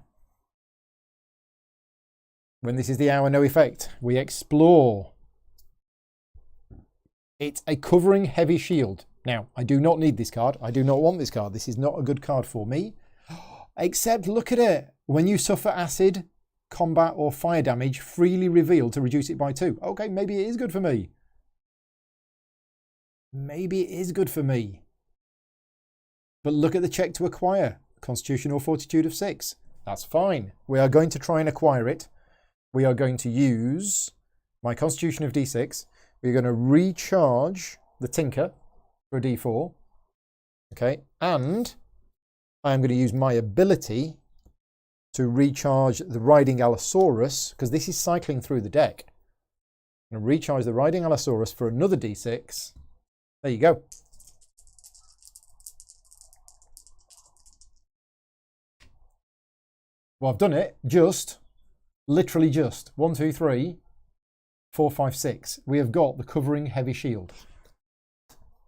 When this is the hour, no effect. We explore. It's a covering heavy shield. Now, I do not need this card. I do not want this card. This is not a good card for me. Except, look at it. When you suffer acid, combat or fire damage, freely reveal to reduce it by 2. Okay, maybe it is good for me. Maybe it is good for me. But look at the check to acquire. Constitution or Fortitude of 6. That's fine. We are going to try and acquire it. We are going to use my Constitution of D6. We're going to recharge the Tinker for a D4. Okay. And I am going to use my ability to recharge the Riding Allosaurus, because this is cycling through the deck. I'm going to recharge the Riding Allosaurus for another D6. There you go. Well, I've done it. Literally just. 1, 2, 3, 4, 5, 6. We have got the covering heavy shield.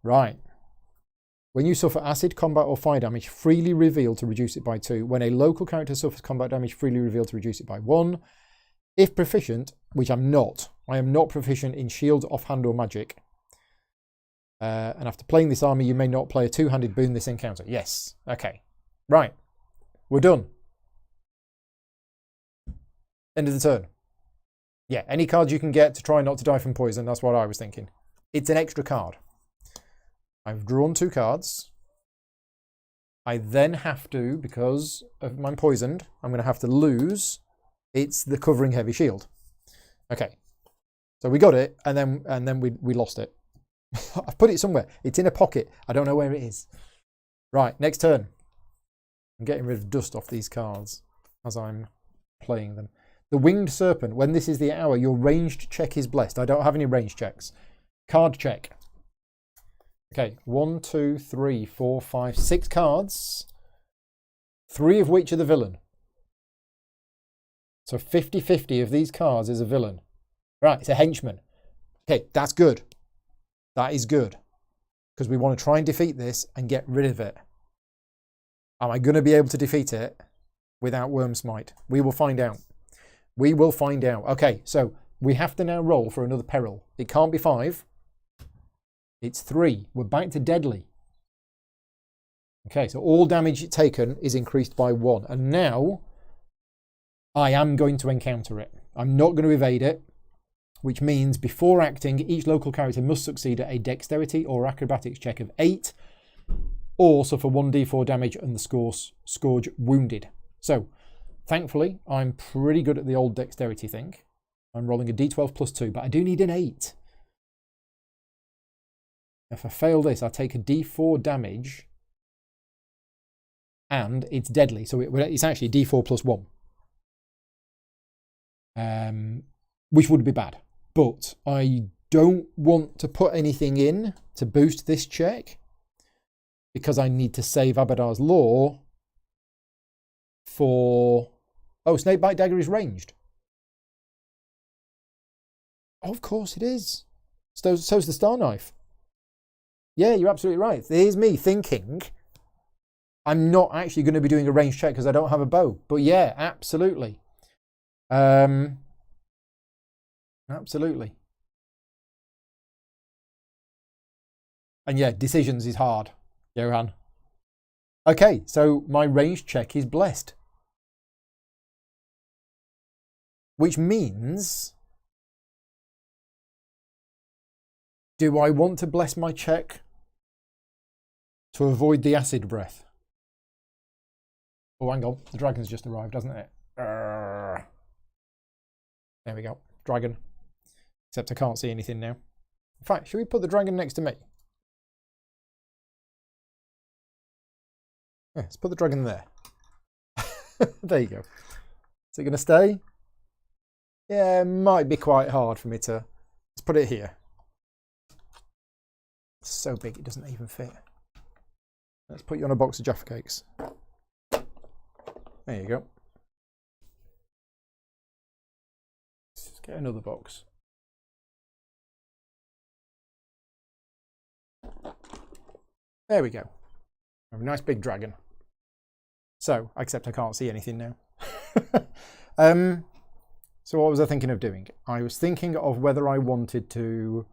Right. When you suffer acid, combat or fire damage, freely reveal to reduce it by 2. When a local character suffers combat damage, freely reveal to reduce it by 1. If proficient, which I'm not. I am not proficient in shield, offhand or magic. And after playing this army, you may not play a 2-handed boon this encounter. Yes. Okay. Right. We're done. End of the turn. Yeah, any cards you can get to try not to die from poison. That's what I was thinking. It's an extra card. I've drawn 2 cards. I then have to, because I'm poisoned, I'm going to have to lose. It's the covering heavy shield. Okay. So we got it, and then we lost it. I've put it somewhere. It's in a pocket. I don't know where it is. Right, next turn. I'm getting rid of dust off these cards as I'm playing them. The Winged Serpent. When this is the hour, your ranged check is blessed. I don't have any ranged checks. Card check. Okay, 1, 2, 3, 4, 5, 6 cards. 3 of which are the villain. So 50-50 of these cards is a villain. Right, it's a henchman. Okay, that's good. That is good. Because we want to try and defeat this and get rid of it. Am I going to be able to defeat it without Wormsmite? We will find out. We will find out. Okay, so we have to now roll for another peril. It can't be 5. It's 3. We're back to deadly. Okay, so all damage taken is increased by 1. And now I am going to encounter it. I'm not going to evade it, which means before acting, each local character must succeed at a dexterity or acrobatics check of 8 or suffer 1d4 damage and the scourge wounded. So, thankfully, I'm pretty good at the old dexterity thing. I'm rolling a d12 plus 2, but I do need an 8. If I fail this, I take a d4 damage and it's deadly. So it's actually d4 plus 1. Which would be bad. But I don't want to put anything in to boost this check because I need to save Abadar's Law for... Oh, Snakebite Dagger is ranged. Oh, of course it is. So's the Star Knife. Yeah, you're absolutely right. Here's me thinking I'm not actually going to be doing a range check because I don't have a bow. But yeah, absolutely. Absolutely. And yeah, decisions is hard, Johan. Okay, so my range check is blessed. Which means, do I want to bless my check to avoid the acid breath? Oh, hang on. The dragon's just arrived, hasn't it? There we go. Dragon. Except I can't see anything now. In fact, should we put the dragon next to me? Yeah, let's put the dragon there. There you go. Is it going to stay? Yeah, it might be quite hard for me to... Let's put it here. It's so big it doesn't even fit. Let's put you on a box of Jaffa cakes. There you go. Let's get another box. There we go. A nice big dragon. So, except I can't see anything now. So what was I thinking of doing? I was thinking of whether I wanted to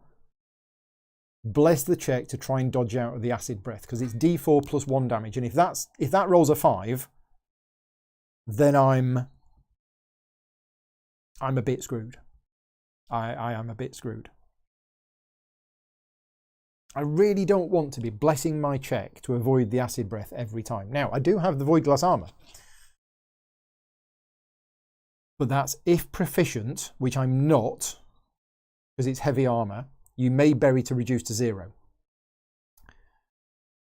bless the check to try and dodge out of the acid breath, because it's D4 plus 1 damage, and if that rolls a 5, then I'm a bit screwed. I am a bit screwed. I really don't want to be blessing my check to avoid the acid breath every time. Now, I do have the Void Glass Armour. But that's if proficient, which I'm not, because it's heavy armour, you may bury to reduce to 0.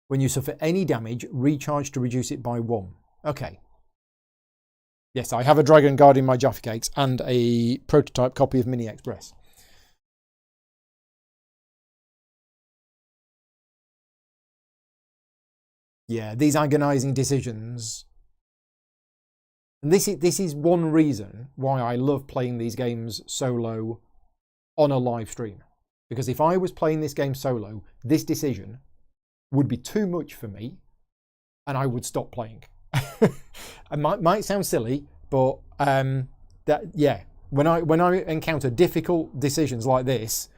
When you suffer any damage, recharge to reduce it by 1. Okay. Yes, I have a dragon guarding my Jaffa Cakes and a prototype copy of Mini Express. Yeah, these agonising decisions. And this is one reason why I love playing these games solo on a live stream. Because if I was playing this game solo, this decision would be too much for me and I would stop playing. It might sound silly, but when I encounter difficult decisions like this,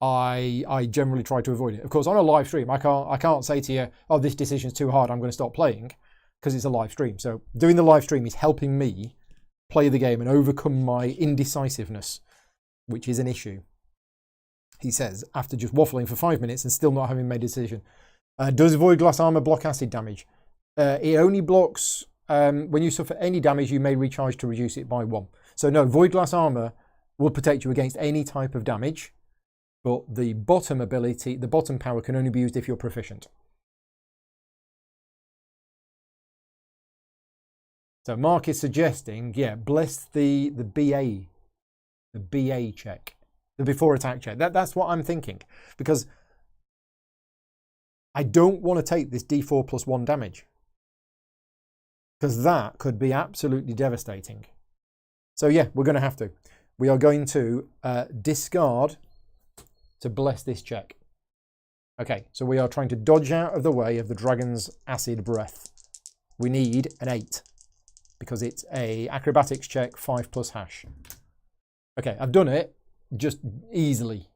I generally try to avoid it. Of course, on a live stream, I can't say to you, oh, this decision's too hard, I'm going to stop playing, because it's a live stream. So doing the live stream is helping me play the game and overcome my indecisiveness, which is an issue. He says, after just waffling for 5 minutes and still not having made a decision. Does Void Glass Armour block acid damage? It only blocks when you suffer any damage, you may recharge to reduce it by 1. So no, Void Glass Armour will protect you against any type of damage, but the bottom ability, the bottom power can only be used if you're proficient. So Mark is suggesting, yeah, bless the BA check, the before attack check. That's what I'm thinking, because I don't want to take this D4 plus 1 damage, because that could be absolutely devastating. So yeah, we're going to have to. We are going to discard to bless this check. Okay, so we are trying to dodge out of the way of the dragon's acid breath. We need an 8. Because it's a acrobatics check 5 plus hash. Okay, I've done it just easily.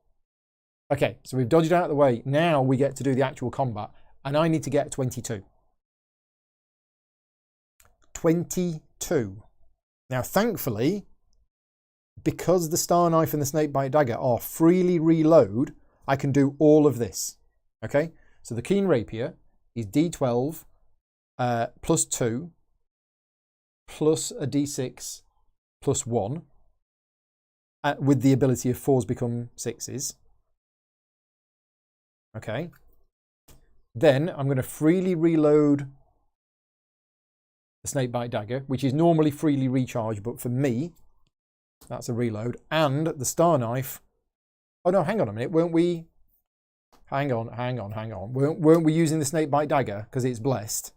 Okay, so we've dodged out of the way. Now we get to do the actual combat, and I need to get 22. 22. Now, thankfully, because the Star Knife and the Snakebite Dagger are freely reload, I can do all of this. Okay, so the Keen Rapier is D12 plus 2. Plus a d6 plus 1 with the ability of 4s become 6s. Okay. Then I'm going to freely reload the Snakebite Dagger, which is normally freely recharged, but for me, that's a reload. And the Star Knife. Oh no, hang on a minute. Weren't we... Hang on. Weren't we using the Snakebite Dagger because it's blessed?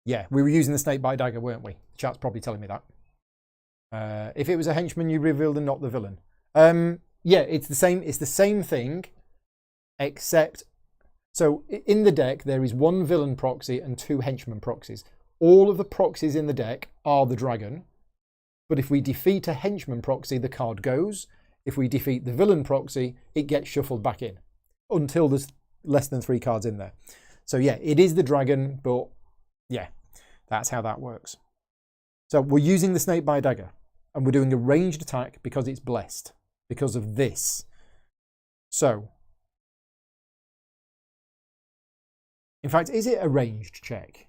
Yeah, we were using the Snakebite Dagger, weren't we? The chat's probably telling me that. If it was a henchman, you revealed and not the villain. Yeah, it's the same thing, except So in the deck, there is 1 villain proxy and 2 henchman proxies. All of the proxies in the deck are the dragon. But if we defeat a henchman proxy, the card goes. If we defeat the villain proxy, it gets shuffled back in until there's less than 3 cards in there. So yeah, it is the dragon, but yeah, that's how that works. So we're using the snake bite dagger, and we're doing a ranged attack because it's blessed, because of this. So, in fact, is it a ranged check?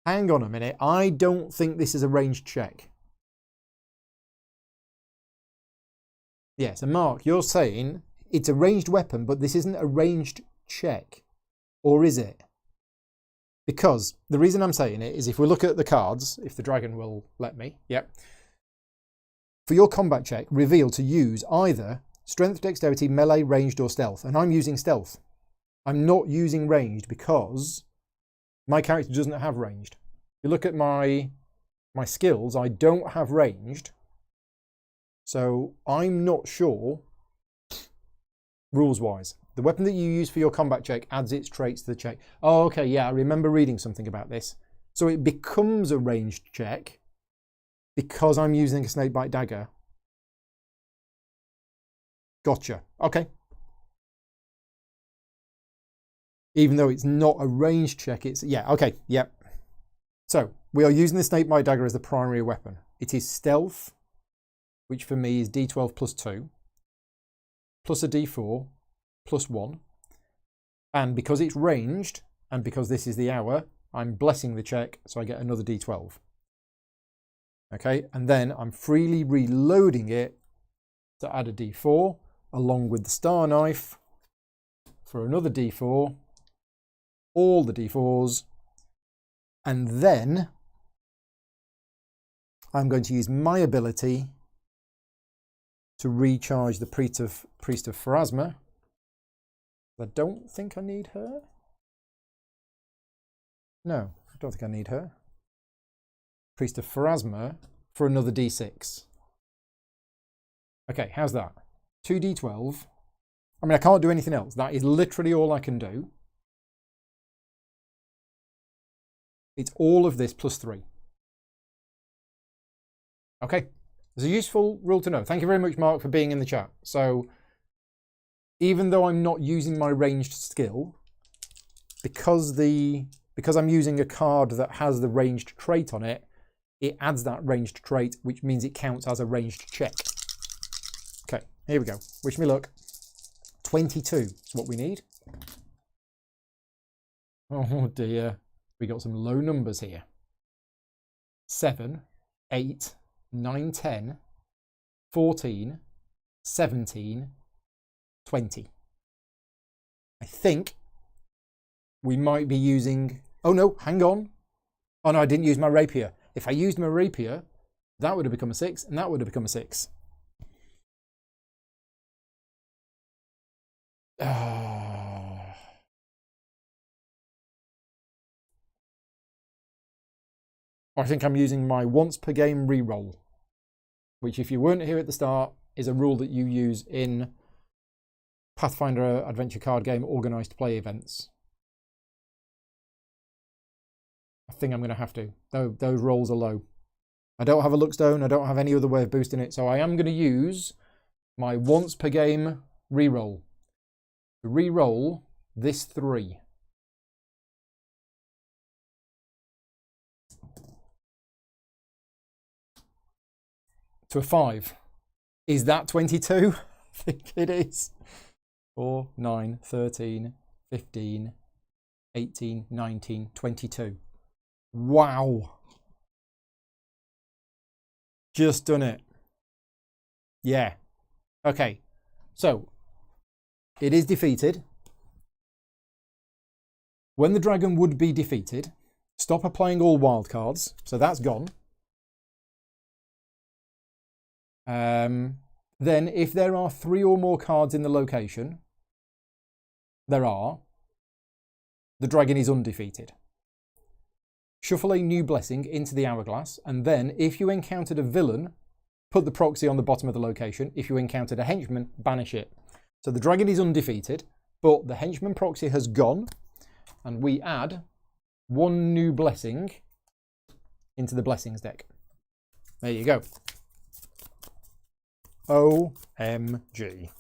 Hang on a minute, I don't think this is a ranged check. Yeah, so Mark, you're saying it's a ranged weapon, but this isn't a ranged check. Or is it? Because the reason I'm saying it is if we look at the cards, if the dragon will let me, yep. For your combat check, reveal to use either strength, dexterity, melee, ranged, or stealth. And I'm using stealth. I'm not using ranged because my character doesn't have ranged. If you look at my skills, I don't have ranged. So I'm not sure, rules-wise. The weapon that you use for your combat check adds its traits to the check. Oh, okay, yeah, I remember reading something about this. So it becomes a ranged check because I'm using a snakebite dagger. Gotcha. Okay. Even though it's not a ranged check, it's... Yeah, okay, yep. So we are using the snakebite dagger as the primary weapon. It is stealth, which for me is d12 plus 2, plus a d4, plus 1. And because it's ranged, and because this is the hour, I'm blessing the check, so I get another d12. Okay, and then I'm freely reloading it to add a d4, along with the star knife, for another d4, all the d4s, and then I'm going to use my ability to recharge the Priest of Pharasma. I don't think I need her. No, I don't think I need her. Priest of Pharasma for another d6. Okay, how's that? 2d12. I mean, I can't do anything else. That is literally all I can do. It's all of this plus 3. Okay, it's a useful rule to know. Thank you very much, Mark, for being in the chat. So, even though I'm not using my ranged skill, because I'm using a card that has the ranged trait on it, it adds that ranged trait, which means it counts as a ranged check. Okay, here we go. Wish me luck. 22 is what we need. Oh dear. We got some low numbers here. 7, 8, 9, 10, 14, 17, 20. I think we might be using... Oh no, hang on. Oh no, I didn't use my rapier. If I used my rapier, that would have become a 6, and that would have become a 6. I think I'm using my once per game reroll, which if you weren't here at the start, is a rule that you use in Pathfinder Adventure Card Game organised play events. I think I'm going to have to. Those rolls are low. I don't have a luckstone. I don't have any other way of boosting it. So I am going to use my once per game reroll. To reroll this 3. To a 5. Is that 22? I think it is. 4, 9, 13, 15, 18, 19, 22. Wow. Just done it. Yeah. Okay. So, it is defeated. When the dragon would be defeated, stop applying all wildcards. So that's gone. Then, if there are 3 or more cards in the location, the dragon is undefeated. Shuffle a new blessing into the hourglass, and then, if you encountered a villain, put the proxy on the bottom of the location. If you encountered a henchman, banish it. So the dragon is undefeated, but the henchman proxy has gone, and we add one new blessing into the blessings deck. There you go. OMG.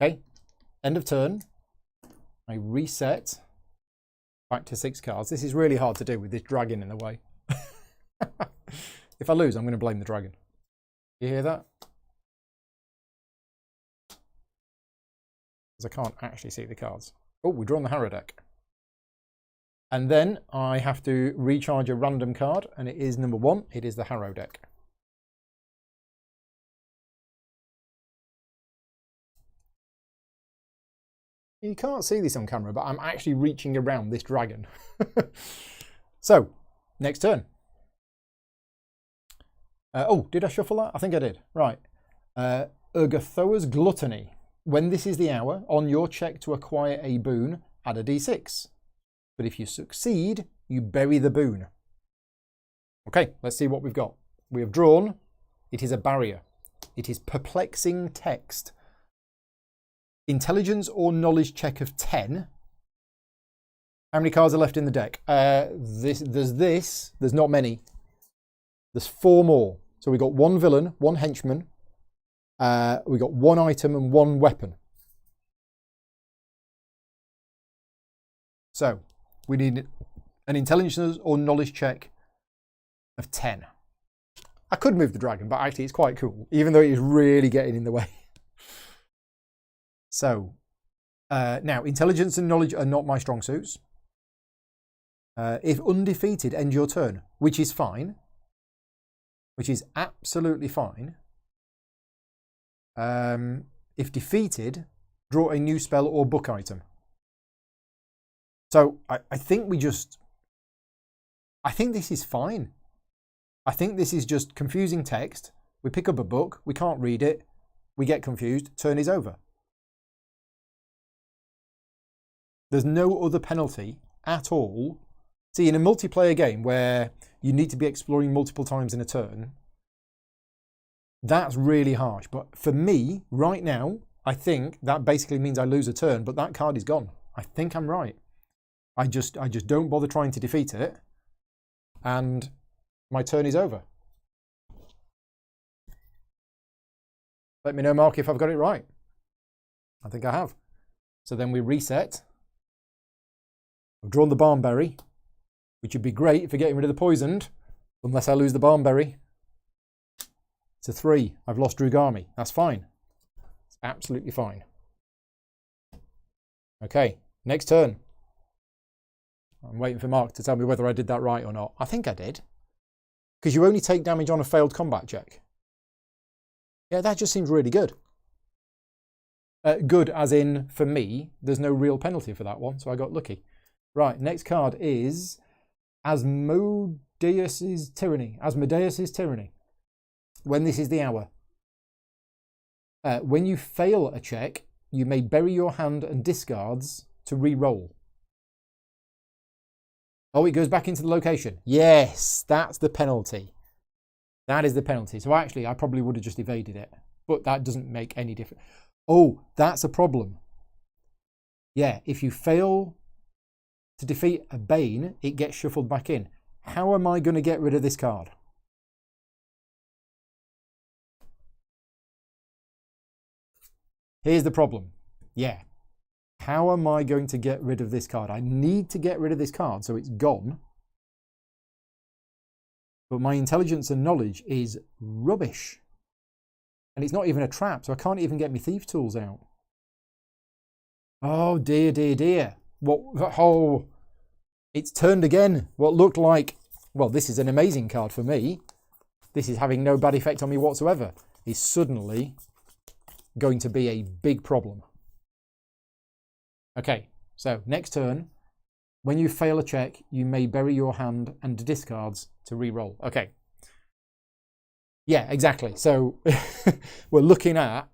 Okay, end of turn. I reset back to 6 cards. This is really hard to do with this dragon in the way. If I lose, I'm going to blame the dragon. You hear that? Because I can't actually see the cards. Oh, we've drawn the Harrow deck. And then I have to recharge a random card, and it is number 1. It is the Harrow deck. You can't see this on camera, but I'm actually reaching around this dragon. So, next turn. Oh, did I shuffle that? I think I did. Right. Urgathoa's Gluttony. When this is the hour, on your check to acquire a boon, add a d6. But if you succeed, you bury the boon. Okay, let's see what we've got. We have drawn. It is a barrier. It is perplexing text. Intelligence or knowledge check of 10. How many cards are left in the deck? There's not many. There's 4 more. So we've got 1 villain, 1 henchman. We've got 1 item and 1 weapon. So we need an intelligence or knowledge check of 10. I could move the dragon, but actually it's quite cool, even though it is really getting in the way. So now, intelligence and knowledge are not my strong suits. If undefeated, end your turn, which is fine. Which is absolutely fine. If defeated, draw a new spell or book item. So I think I think this is fine. I think this is just confusing text. We pick up a book, we can't read it, we get confused, turn is over. There's no other penalty at all. See, in a multiplayer game where you need to be exploring multiple times in a turn, that's really harsh. But for me, right now, I think that basically means I lose a turn, but that card is gone. I think I'm right. I just don't bother trying to defeat it, and my turn is over. Let me know, Mark, if I've got it right. I think I have. So then we reset. I've drawn the Barnberry, which would be great for getting rid of the poisoned, unless I lose the Barnberry. It's a 3. I've lost Drugami. That's fine. It's absolutely fine. Okay, next turn. I'm waiting for Mark to tell me whether I did that right or not. I think I did. Because you only take damage on a failed combat check. Yeah, that just seems really good. Good as in, for me, there's no real penalty for that one, so I got lucky. Right, next card is Asmodeus's Tyranny. Asmodeus's Tyranny. When this is the hour. When you fail a check, you may bury your hand and discards to re-roll. Oh, it goes back into the location. Yes, that's the penalty. That is the penalty. So actually, I probably would have just evaded it. But that doesn't make any difference. Oh, that's a problem. Yeah, if you fail to defeat a Bane, it gets shuffled back in. How am I going to get rid of this card? Here's the problem. Yeah. How am I going to get rid of this card? I need to get rid of this card so it's gone. But my intelligence and knowledge is rubbish. And it's not even a trap, so I can't even get my thief tools out. Oh dear, dear, dear. What? Oh, it's turned again. What looked like, well, this is an amazing card for me. This is having no bad effect on me whatsoever. Is suddenly going to be a big problem. Okay, so next turn, when you fail a check, you may bury your hand and discards to re-roll. Okay. Yeah, exactly. So we're looking at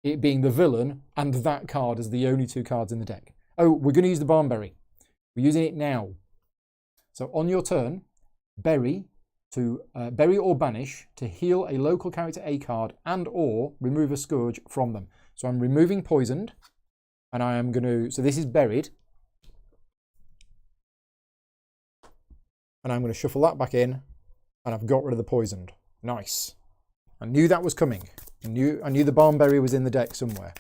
it being the villain and that card as the only 2 cards in the deck. Oh, we're going to use the Barnberry. We're using it now. So on your turn, bury to bury or banish to heal a local character A card and or remove a scourge from them. So I'm removing poisoned, and I am going to, so this is buried, and I'm going to shuffle that back in, and I've got rid of the poisoned. Nice. I knew that was coming. I knew the Barnberry was in the deck somewhere.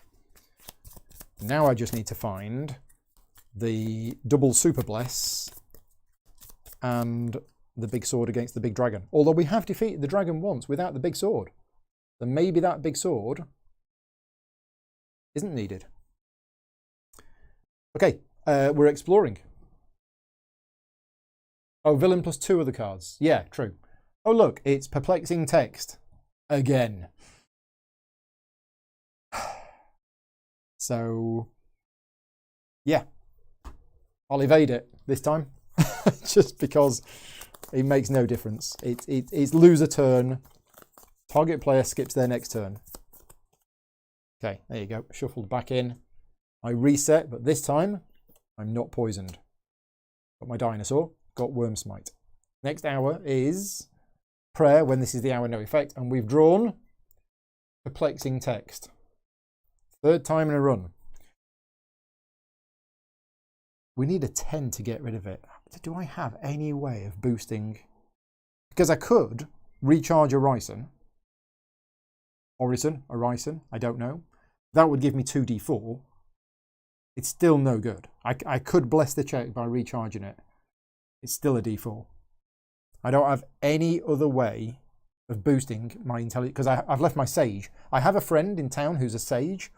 Now I just need to find the double super bless and the big sword against the big dragon. Although we have defeated the dragon once without the big sword. So maybe that big sword isn't needed. Okay, we're exploring. Oh, villain plus 2 of the cards. Yeah, true. Oh, look, it's perplexing text. Again. So, yeah. I'll evade it this time. Just because it makes no difference. It's lose a turn. Target player skips their next turn. Okay, there you go. Shuffled back in. I reset, but this time I'm not poisoned. Got my dinosaur. Got Worm Smite. Next hour is prayer when this is the hour no effect, and we've drawn perplexing text. Third time in a run. We need a 10 to get rid of it. Do I have any way of boosting? Because I could recharge a Orison, I don't know. That would give me 2d4. It's still no good. I could bless the check by recharging it. It's still a d4. I don't have any other way of boosting my intelligence, because I've left my sage. I have a friend in town who's a sage,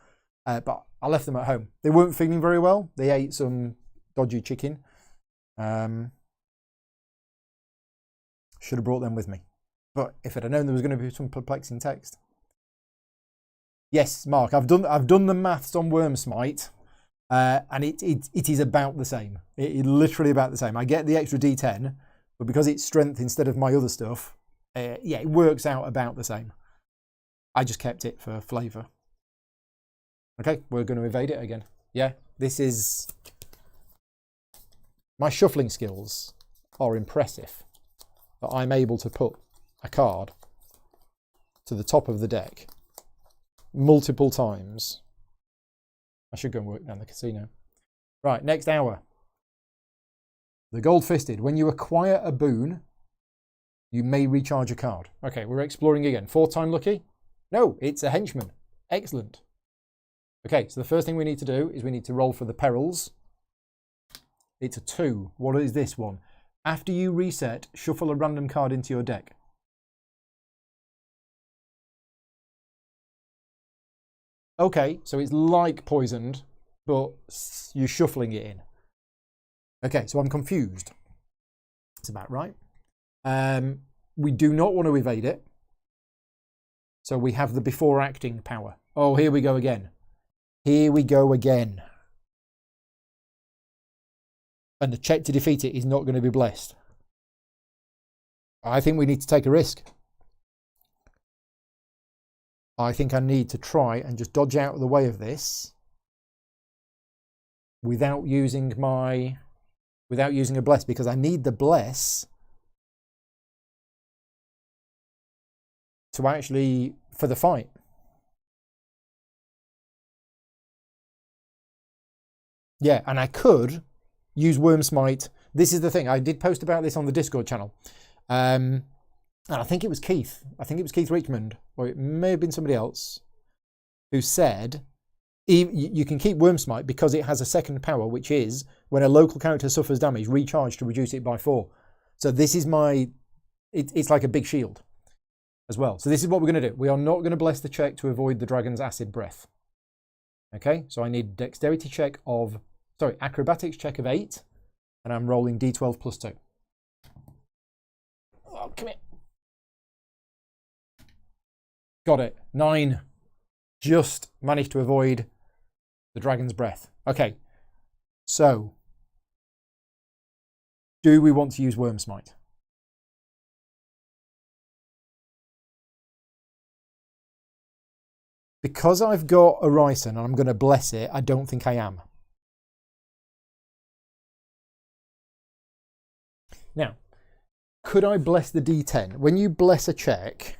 but I left them at home. They weren't feeling very well. They ate some dodgy chicken. Should have brought them with me. But if I'd have known there was going to be some perplexing text. Yes, Mark, I've done the maths on Worm Smite. And it is about the same. It is literally about the same. I get the extra d10, but because it's strength instead of my other stuff, yeah, it works out about the same. I just kept it for flavour. Okay, we're going to evade it again. Yeah, this is... My shuffling skills are impressive. That I'm able to put a card to the top of the deck multiple times. I should go and work down the casino. Right, next hour. The Gold-Fisted. When you acquire a boon, you may recharge a card. Okay, we're exploring again. 4th time lucky? No, it's a henchman. Excellent. Okay, so the first thing we need to do is we need to roll for the perils. It's a 2. What is this one? After you reset, shuffle a random card into your deck. Okay, so it's like poisoned, but you're shuffling it in. Okay, so I'm confused. That's about right. We do not want to evade it. So we have the before acting power. Oh, here we go again. Here we go again. And the check to defeat it is not going to be blessed. I think we need to take a risk. I think I need to try and just dodge out of the way of this without using a bless, because I need the bless to actually for the fight. Yeah, and I could use Worm Smite. This is the thing. I did post about this on the Discord channel. And I think it was Keith. I think it was Keith Richmond, or it may have been somebody else, who said you can keep Worm Smite because it has a second power, which is when a local character suffers damage, recharge to reduce it by 4. So this is it's like a big shield as well. So this is what we're going to do. We are not going to bless the check to avoid the dragon's acid breath. Okay, so I need dexterity check of, acrobatics check of 8, and I'm rolling d12 plus 2. Oh, come here. Got it. 9. Just managed to avoid the dragon's breath. Okay, so do we want to use Worm Smite? Because I've got a Orison and I'm going to bless it, I don't think I am. Now, Could I bless the D10? When you bless a check,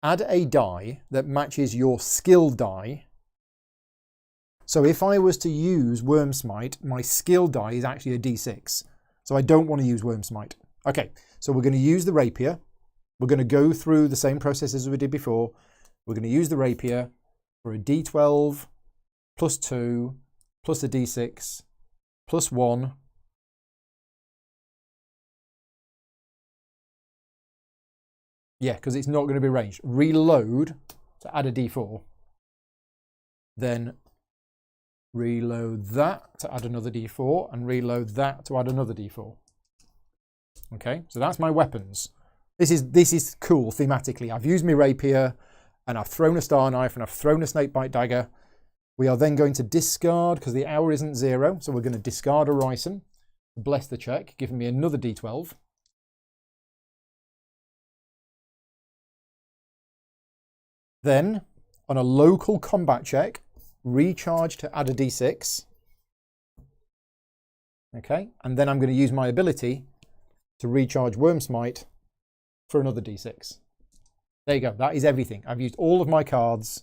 add a die that matches your skill die. So if I was to use Worm Smite, my skill die is actually a D6. So I don't want to use Worm Smite. Okay, so we're going to use the rapier. We're going to go through the same process as we did before. We're going to use the rapier for a D12 plus 2 plus a D6 plus 1. Yeah, because it's not going to be ranged. Reload to add a D4. Then reload that to add another D4 and reload that to add another D4. Okay, so that's my weapons. This is cool thematically. I've used my rapier and I've thrown a star knife and I've thrown a snakebite dagger. We are then going to discard, because the hour isn't 0, so we're going to discard a Ryson. Bless the check, giving me another D12. Then, on a local combat check, recharge to add a D6. Okay, and then I'm going to use my ability to recharge Worm Smite for another D6. There you go, that is everything. I've used all of my cards.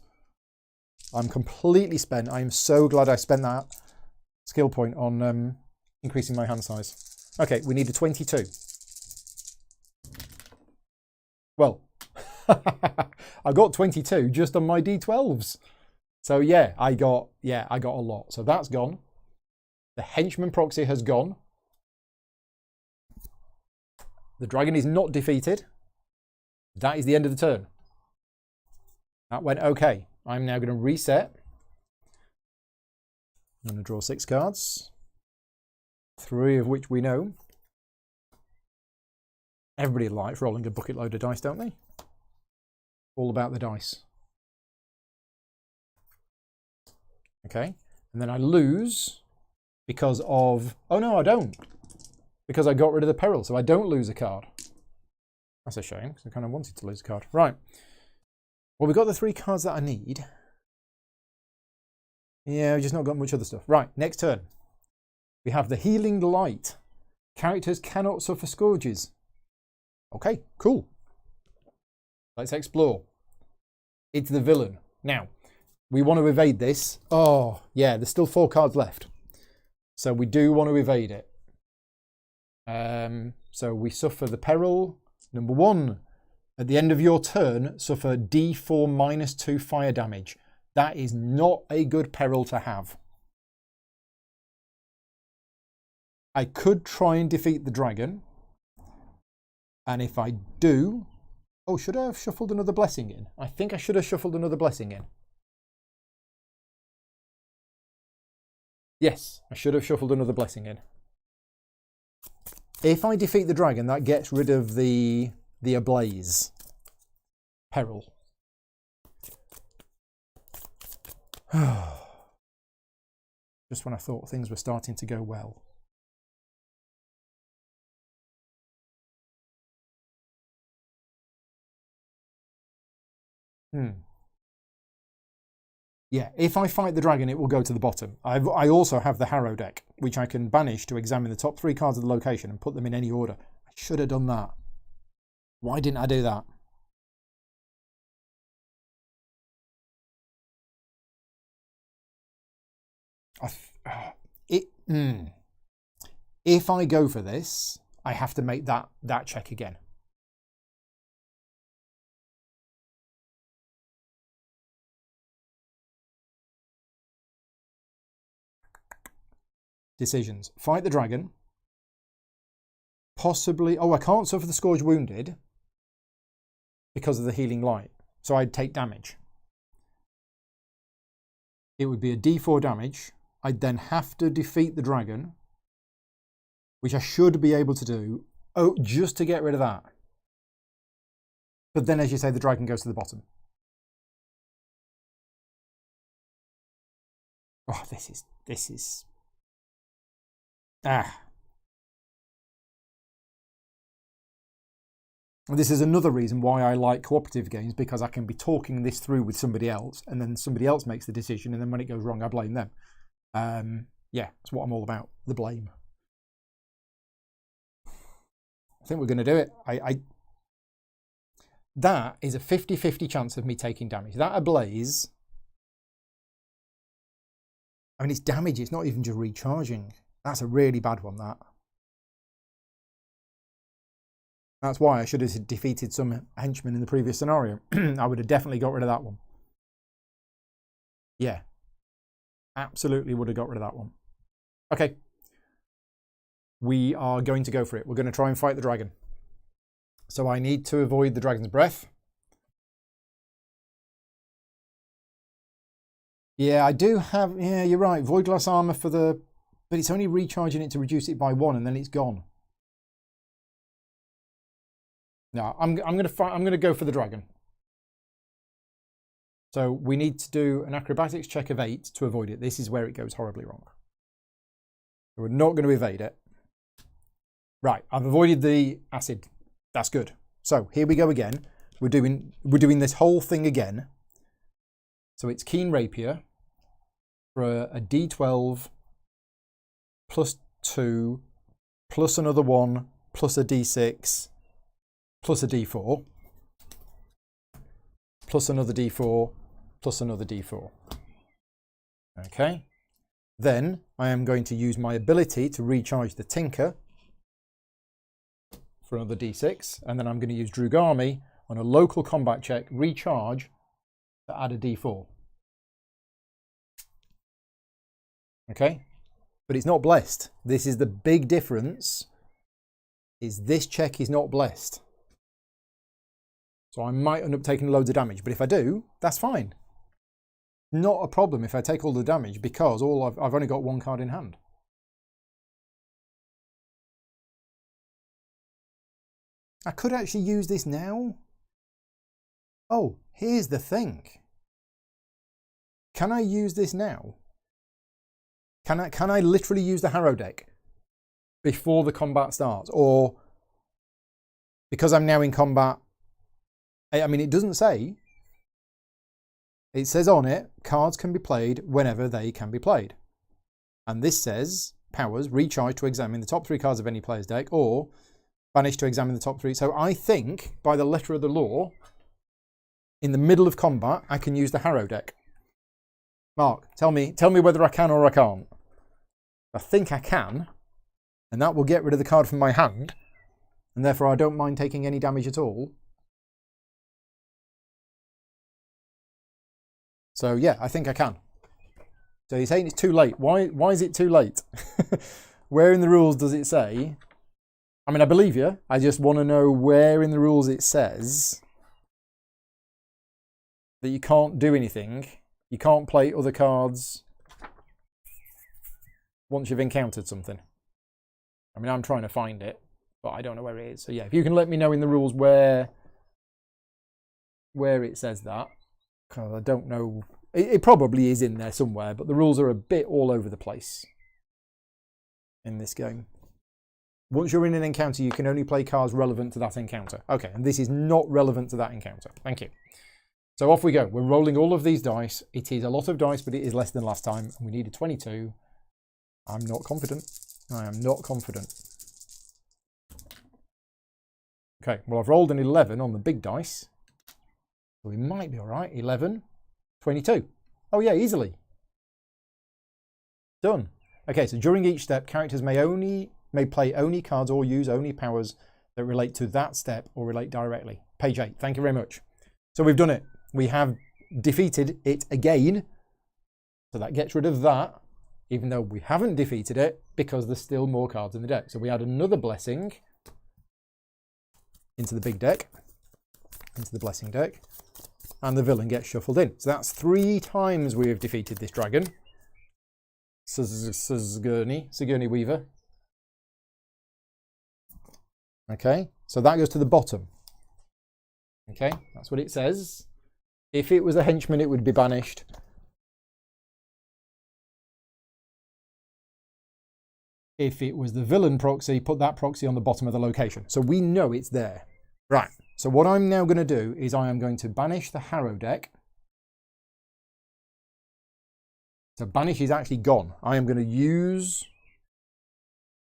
I'm completely spent. I'm so glad I spent that skill point on increasing my hand size. Okay, we need a 22. Well, I got 22 just on my D12s. So yeah, I got a lot. So that's gone. The henchman proxy has gone. The dragon is not defeated. That is the end of the turn. That went okay. I'm now going to reset. I'm going to draw 6 cards. 3 of which we know. Everybody likes rolling a bucket load of dice, don't they? All about the dice. Okay. And then I lose because of... Oh no, I don't. Because I got rid of the peril, so I don't lose a card. That's a shame, because I kind of wanted to lose a card. Right. Well, we've got the 3 cards that I need. Yeah, we've just not got much other stuff. Right, next turn. We have the Healing Light. Characters cannot suffer scourges. Okay, cool. Let's explore. It's the villain. Now, we want to evade this. Oh, yeah, there's still 4 cards left. So we do want to evade it. So we suffer the peril. Number 1, at the end of your turn, suffer D4 minus 2 fire damage. That is not a good peril to have. I could try and defeat the dragon. And if I do... Oh, should I have shuffled another blessing in? I think I should have shuffled another blessing in. Yes, I should have shuffled another blessing in. If I defeat the dragon, that gets rid of the ablaze peril. Just when I thought things were starting to go well. Yeah, if I fight the dragon, it will go to the bottom. I also have the Harrow deck, which I can banish to examine the top 3 cards of the location and put them in any order. I should have done that. Why didn't I do that? If I go for this, I have to make that check again. Decisions. Fight the dragon. Possibly... Oh, I can't suffer the Scourge Wounded because of the Healing Light. So I'd take damage. It would be a D4 damage. I'd then have to defeat the dragon, which I should be able to do. Oh, just to get rid of that. But then, as you say, the dragon goes to the bottom. Oh, this is... This is another reason why I like cooperative games, because I can be talking this through with somebody else, and then somebody else makes the decision, and then when it goes wrong, I blame them. Yeah, that's what I'm all about, the blame. I think we're going to do it. That is a 50-50 chance of me taking damage. That ablaze, I mean, it's damage. It's not even just recharging. That's a really bad one, that. That's why I should have defeated some henchmen in the previous scenario. I would have definitely got rid of that one. Yeah. Absolutely would have got rid of that one. Okay. We are going to go for it. We're going to try and fight the dragon. So I need to avoid the dragon's breath. Yeah, I do have... Yeah, you're right. Void glass armor for the... But it's only recharging it to reduce it by 1 and then it's gone. No, I'm going to go for the dragon. So we need to do an acrobatics check of 8 to avoid it. This is where it goes horribly wrong. So we're not going to evade it. Right, I've avoided the acid. That's good. So here we go again. We're doing this whole thing again. So it's Keen Rapier for a D12 plus 2 plus another 1 plus a D6 plus a D4 plus another D4 plus another D4. Okay. Then I am going to use my ability to recharge the Tinker for another D6, and then I'm going to use Drugami on a local combat check, recharge, to add a D4. Okay? But it's not blessed. This is the big difference, is this check is not blessed. So I might end up taking loads of damage, but if I do, that's fine. Not a problem if I take all the damage, because I've only got 1 card in hand. I could actually use this now. Oh, here's the thing. Can I use this now? Can I literally use the Harrow deck before the combat starts? Or because I'm now in combat, I mean, it doesn't say. It says on it, cards can be played whenever they can be played. And this says, powers, recharge to examine the top 3 cards of any player's deck, or banish to examine the top 3. So I think, by the letter of the law, in the middle of combat, I can use the Harrow deck. Mark, tell me whether I can or I can't. I think I can, and that will get rid of the card from my hand, and therefore I don't mind taking any damage at all. So yeah, I think I can. So you're saying it's too late. Why is it too late? Where in the rules does it say? I mean, I believe you. I just want to know where in the rules it says that you can't do anything. You can't play other cards once you've encountered something. I mean, I'm trying to find it, but I don't know where it is. So yeah, if you can let me know in the rules where it says that. Because I don't know. It probably is in there somewhere, but the rules are a bit all over the place in this game. Once you're in an encounter, you can only play cards relevant to that encounter. Okay, and this is not relevant to that encounter. Thank you. So off we go. We're rolling all of these dice. It is a lot of dice, but it is less than last time. And we need a 22. I'm not confident. I am not confident. Okay, well, I've rolled an 11 on the big dice. So we might be all right. 11, 22. Oh, yeah, easily. Done. Okay, so during each step, characters may play only cards or use only powers that relate to that step or relate directly. Page 8. Thank you very much. So we've done it. We have defeated it again. So that gets rid of that, even though we haven't defeated it because there's still more cards in the deck. So we add another blessing into the big deck, into the blessing deck, and the villain gets shuffled in. So that's 3 times we have defeated this dragon. Sigourney Weaver. Okay, so that goes to the bottom. Okay, that's what it says. If it was a henchman, it would be banished. If it was the villain proxy, put that proxy on the bottom of the location. So we know it's there. Right, so what I'm now going to do is I am going to banish the Harrow deck. So banish is actually gone. I am going to use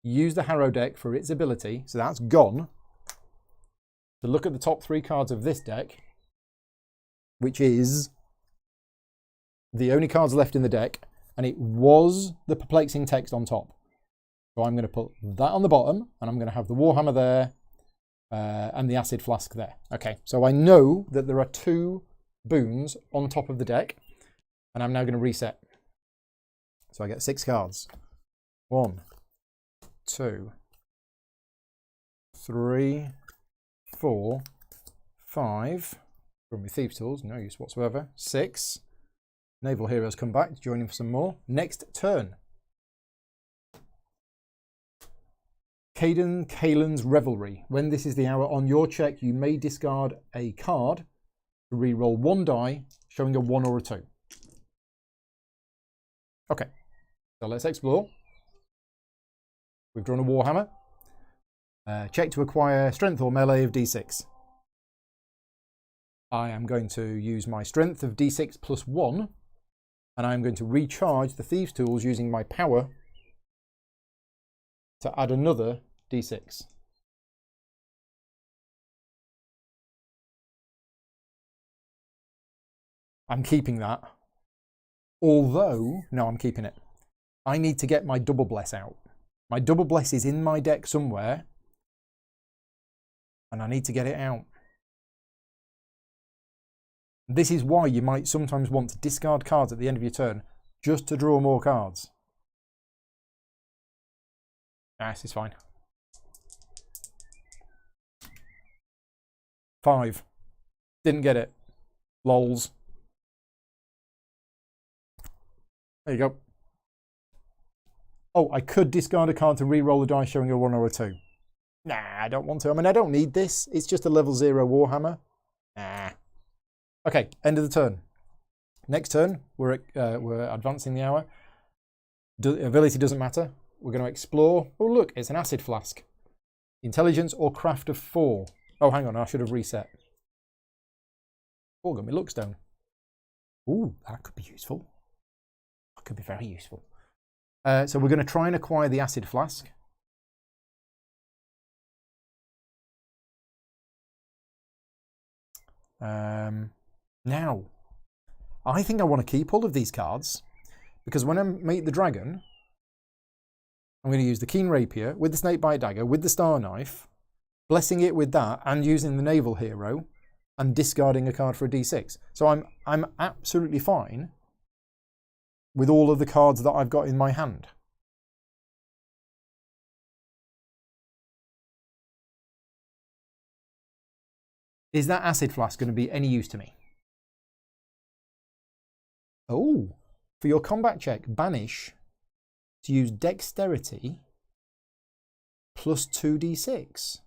the Harrow deck for its ability. So that's gone. to look at the top 3 cards of this deck, which is the only cards left in the deck, and it was the perplexing text on top. So I'm going to put that on the bottom, and I'm going to have the Warhammer there, and the Acid Flask there. Okay, so I know that there are 2 boons on top of the deck, and I'm now going to reset. So I get 6 cards. 1, 2, 3, 4, 5. From my Thieves' Tools, no use whatsoever. 6. Naval Heroes come back to join in for some more. Next turn. Kalen's Revelry. When this is the hour on your check, you may discard a card to re-roll 1 die, showing a 1 or a 2. Okay, so let's explore. We've drawn a Warhammer. Check to acquire strength or melee of d6. I am going to use my strength of d6 plus 1, and I'm going to recharge the Thieves' Tools using my power to add another d6. I'm keeping that. Although, no, I'm keeping it. I need to get my Double Bless out. My Double Bless is in my deck somewhere, and I need to get it out. This is why you might sometimes want to discard cards at the end of your turn, just to draw more cards. This is fine. 5. Didn't get it. Lols. There you go. Oh, I could discard a card to re-roll the die showing a 1 or a 2. Nah, I don't want to. I mean, I don't need this. It's just a level 0 Warhammer. Nah. Okay, end of the turn. Next turn, we're advancing the hour. Ability doesn't matter. We're going to explore. Oh, look, it's an Acid Flask. Intelligence or Craft of 4. Oh, hang on, I should have reset. Oh, got my Luckstone. Ooh, that could be useful. That could be very useful. So we're going to try and acquire the Acid Flask. Now, I think I want to keep all of these cards, because when I meet the dragon, I'm going to use the Keen Rapier with the Snakebite Dagger, with the Star Knife, blessing it with that, and using the Naval Hero, and discarding a card for a d6. So I'm absolutely fine with all of the cards that I've got in my hand. Is that Acid Flask going to be any use to me? Oh, for your combat check, banish to use Dexterity plus 2d6.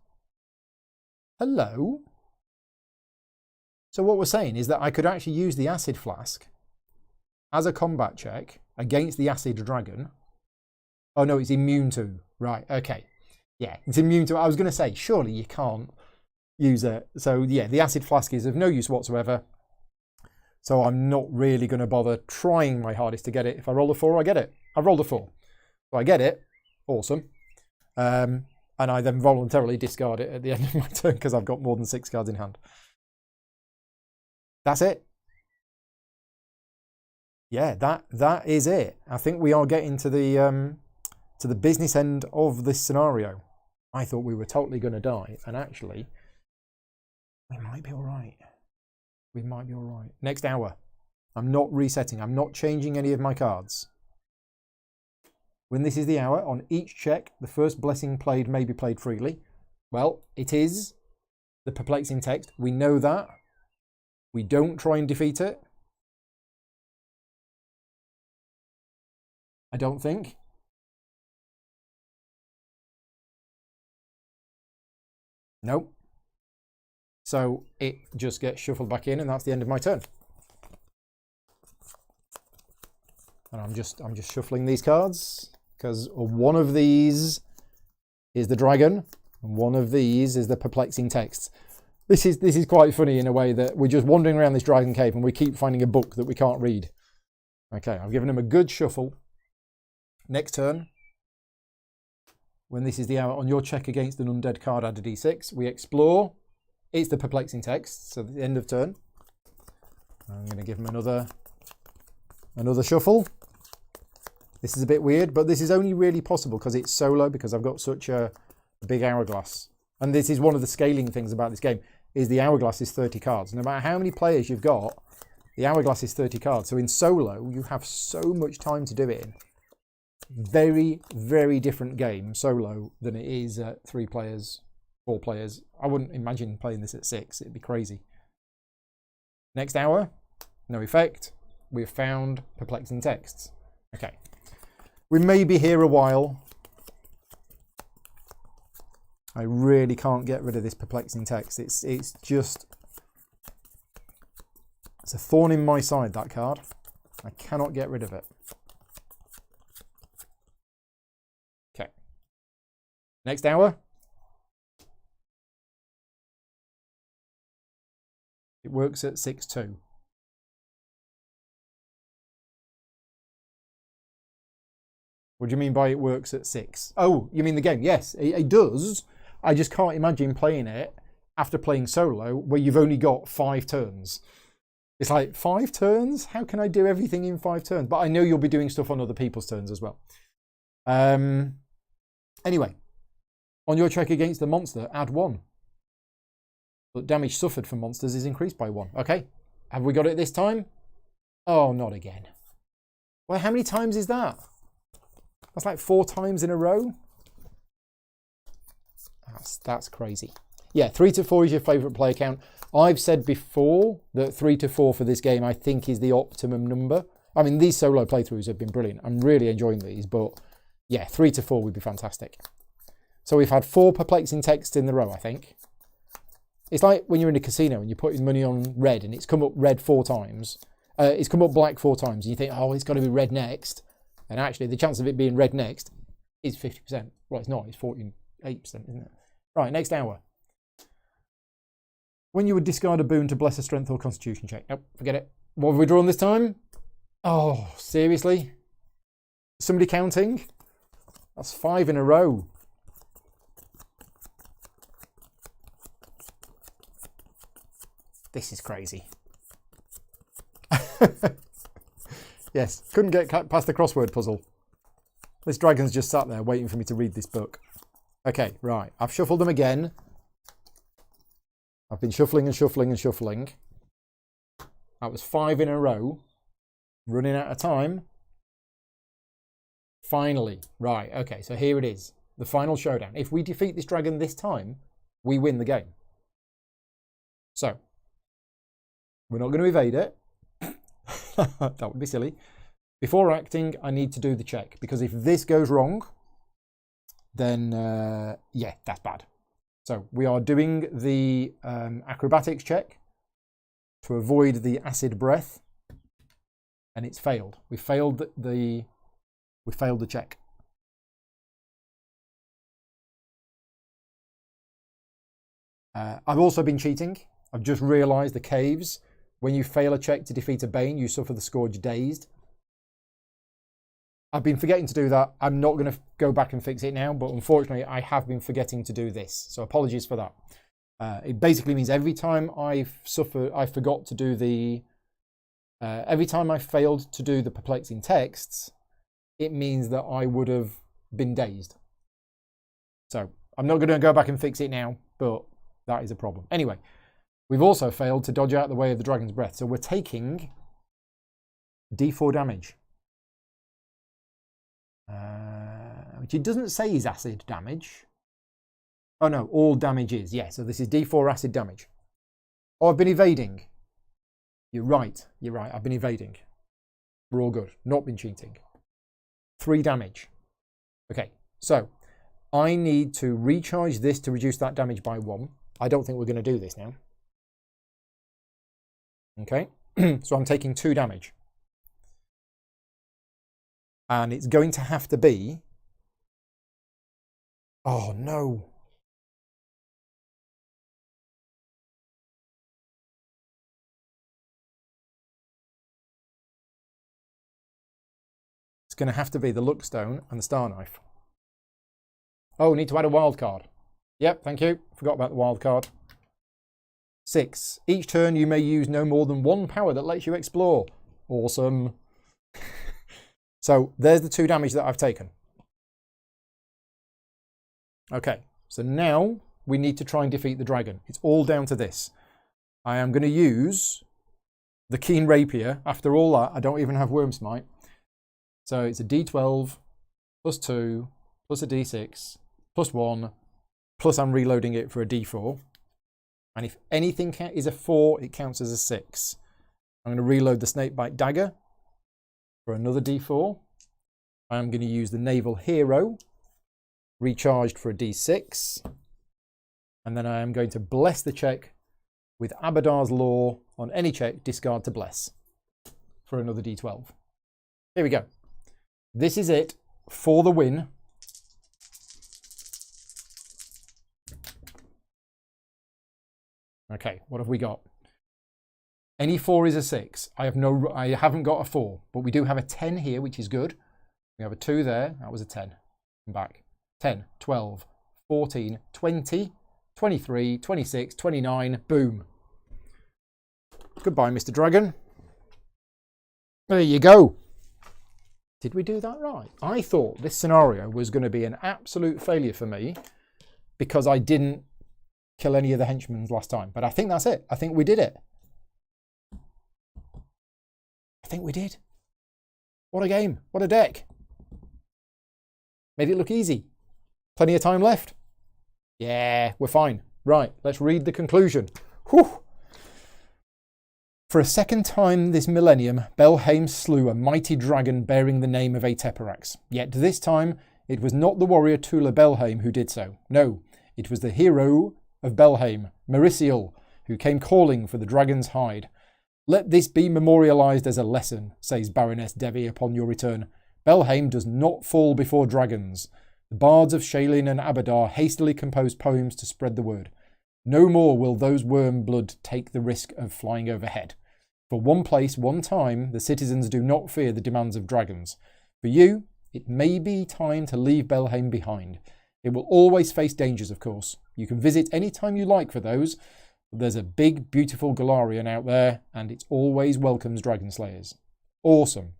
Hello? So what we're saying is that I could actually use the Acid Flask as a combat check against the Acid Dragon. Oh no, it's immune to. Right, okay. Yeah, it's immune to. I was going to say, surely you can't use it. So yeah, the Acid Flask is of no use whatsoever. So I'm not really going to bother trying my hardest to get it. If I roll a 4, I get it. I rolled a 4. So I get it. Awesome. And I then voluntarily discard it at the end of my turn because I've got more than 6 cards in hand. That's it. Yeah, that is it. I think we are getting to the business end of this scenario. I thought we were totally going to die, and actually, we might be all right. We might be all right. Next hour. I'm not resetting. I'm not changing any of my cards. When this is the hour, on each check, the first blessing played may be played freely. Well, it is the perplexing text. We know that. We don't try and defeat it. I don't think. Nope. So it just gets shuffled back in, and that's the end of my turn. And I'm just shuffling these cards because one of these is the dragon, and one of these is the perplexing text. This is quite funny in a way that we're just wandering around this dragon cave and we keep finding a book that we can't read. Okay, I've given him a good shuffle. Next turn, when this is the hour, on your check against an undead card, add a d6. We explore. it's the perplexing text. So at the end of turn, I'm going to give him another shuffle. This is a bit weird, but this is only really possible because it's solo, because I've got such a big hourglass. And this is one of the scaling things about this game, is the hourglass is 30 cards. No matter how many players you've got, the hourglass is 30 cards. So in solo, you have so much time to do it in. Very, very different game solo than it is at 3 players, 4 players. I wouldn't imagine playing this at 6. It'd be crazy. Next hour, no effect. We've found perplexing texts. Okay. We may be here a while. I really can't get rid of this perplexing text. It's just... It's a thorn in my side, that card. I cannot get rid of it. Okay. Next hour. It works at 6-2. What do you mean by it works at 6? Oh, you mean the game? Yes, it does. I just can't imagine playing it after playing solo where you've only got 5 turns. It's like, 5 turns? How can I do everything in 5 turns? But I know you'll be doing stuff on other people's turns as well. Anyway, on your check against the monster, add 1. But damage suffered from monsters is increased by 1. Okay, have we got it this time? Oh, not again. Well, how many times is that? That's like 4 times in a row. That's crazy. Yeah, 3 to 4 is your favourite player count. I've said before that 3 to 4 for this game I think is the optimum number. I mean, these solo playthroughs have been brilliant. I'm really enjoying these, but yeah, 3 to 4 would be fantastic. So we've had 4 perplexing texts in the row, I think. It's like when you're in a casino and you're putting money on red and it's come up red 4 times. It's come up black 4 times and you think, oh, it's got to be red next. And actually, the chance of it being red next is 50%. Well, it's not. It's 48%, isn't it? Right, next hour. When you would discard a boon to bless a strength or constitution check. Nope, forget it. What have we drawn this time? Oh, seriously? Somebody counting? That's 5 in a row. This is crazy. Yes, couldn't get past the crossword puzzle. This dragon's just sat there waiting for me to read this book. Okay, right. I've shuffled them again. I've been shuffling and shuffling and shuffling. That was 5 in a row. Running out of time. Finally. Right, okay, so here it is. The final showdown. If we defeat this dragon this time, we win the game. So, we're not going to evade it. That would be silly. Before acting, I need to do the check. Because if this goes wrong, then, yeah, that's bad. So we are doing the acrobatics check to avoid the acid breath, and it's failed. We failed the check. I've also been cheating. I've just realised the caves. When you fail a check to defeat a Bane, you suffer the scourge dazed. I've been forgetting to do that. I'm not going to go back and fix it now, but unfortunately I have been forgetting to do this. So apologies for that. It basically means every time I forgot to do the... every time I failed to do the perplexing texts, it means that I would have been dazed. So I'm not going to go back and fix it now, but that is a problem. Anyway, we've also failed to dodge out the way of the dragon's breath. So we're taking D4 damage. Which it doesn't say is acid damage. Oh no, all damage is. Yeah, so this is D4 acid damage. Oh, I've been evading. You're right. I've been evading. We're all good. Not been cheating. 3 damage. Okay, so I need to recharge this to reduce that damage by 1. I don't think we're going to do this now. Okay, so I'm taking 2 damage. And it's going to have to be... Oh, no. It's going to have to be the Luckstone and the Star Knife. Oh, need to add a wild card. Yep, thank you. Forgot about the wild card. 6. Each turn you may use no more than 1 power that lets you explore. Awesome. So there's the 2 damage that I've taken. Okay, so now we need to try and defeat the dragon. It's all down to this. I am going to use the Keen Rapier. After all that, I don't even have Worm Smite. So it's a D12 plus 2 plus a D6 plus 1 plus I'm reloading it for a D4. And if anything is a 4, it counts as a 6. I'm going to reload the Snakebite Dagger for another D4. I'm going to use the Naval Hero, recharged for a D6. And then I am going to bless the check with Abadar's Law on any check, discard to bless for another D12. Here we go. This is it for the win. Okay, what have we got? Any 4 is a 6. I haven't got a 4, but we do have a 10 here, which is good. We have a 2 there. That was a 10. I'm back. 10, 12, 14, 20, 23, 26, 29. Boom. Goodbye, Mr. Dragon. There you go. Did we do that right? I thought this scenario was going to be an absolute failure for me because I didn't kill any of the henchmen last time. But I think that's it. I think we did it. I think we did. What a game. What a deck. Made it look easy. Plenty of time left. Yeah, we're fine. Right, let's read the conclusion. Whew. For a second time this millennium, Belhaim slew a mighty dragon bearing the name of Ateparax. Yet this time, it was not the warrior Tula Belhaim who did so. No, it was the hero of Belhaim, Merisiel, who came calling for the dragon's hide. Let this be memorialized as a lesson, says Baroness Devi upon your return. Belhaim does not fall before dragons. The bards of Shailin and Abadar hastily composed poems to spread the word. No more will those worm blood take the risk of flying overhead. For one place, one time, the citizens do not fear the demands of dragons. For you, it may be time to leave Belhaim behind. It will always face dangers, of course. You can visit any time you like for those. There's a big, beautiful Galarian out there, and it always welcomes dragon slayers. Awesome.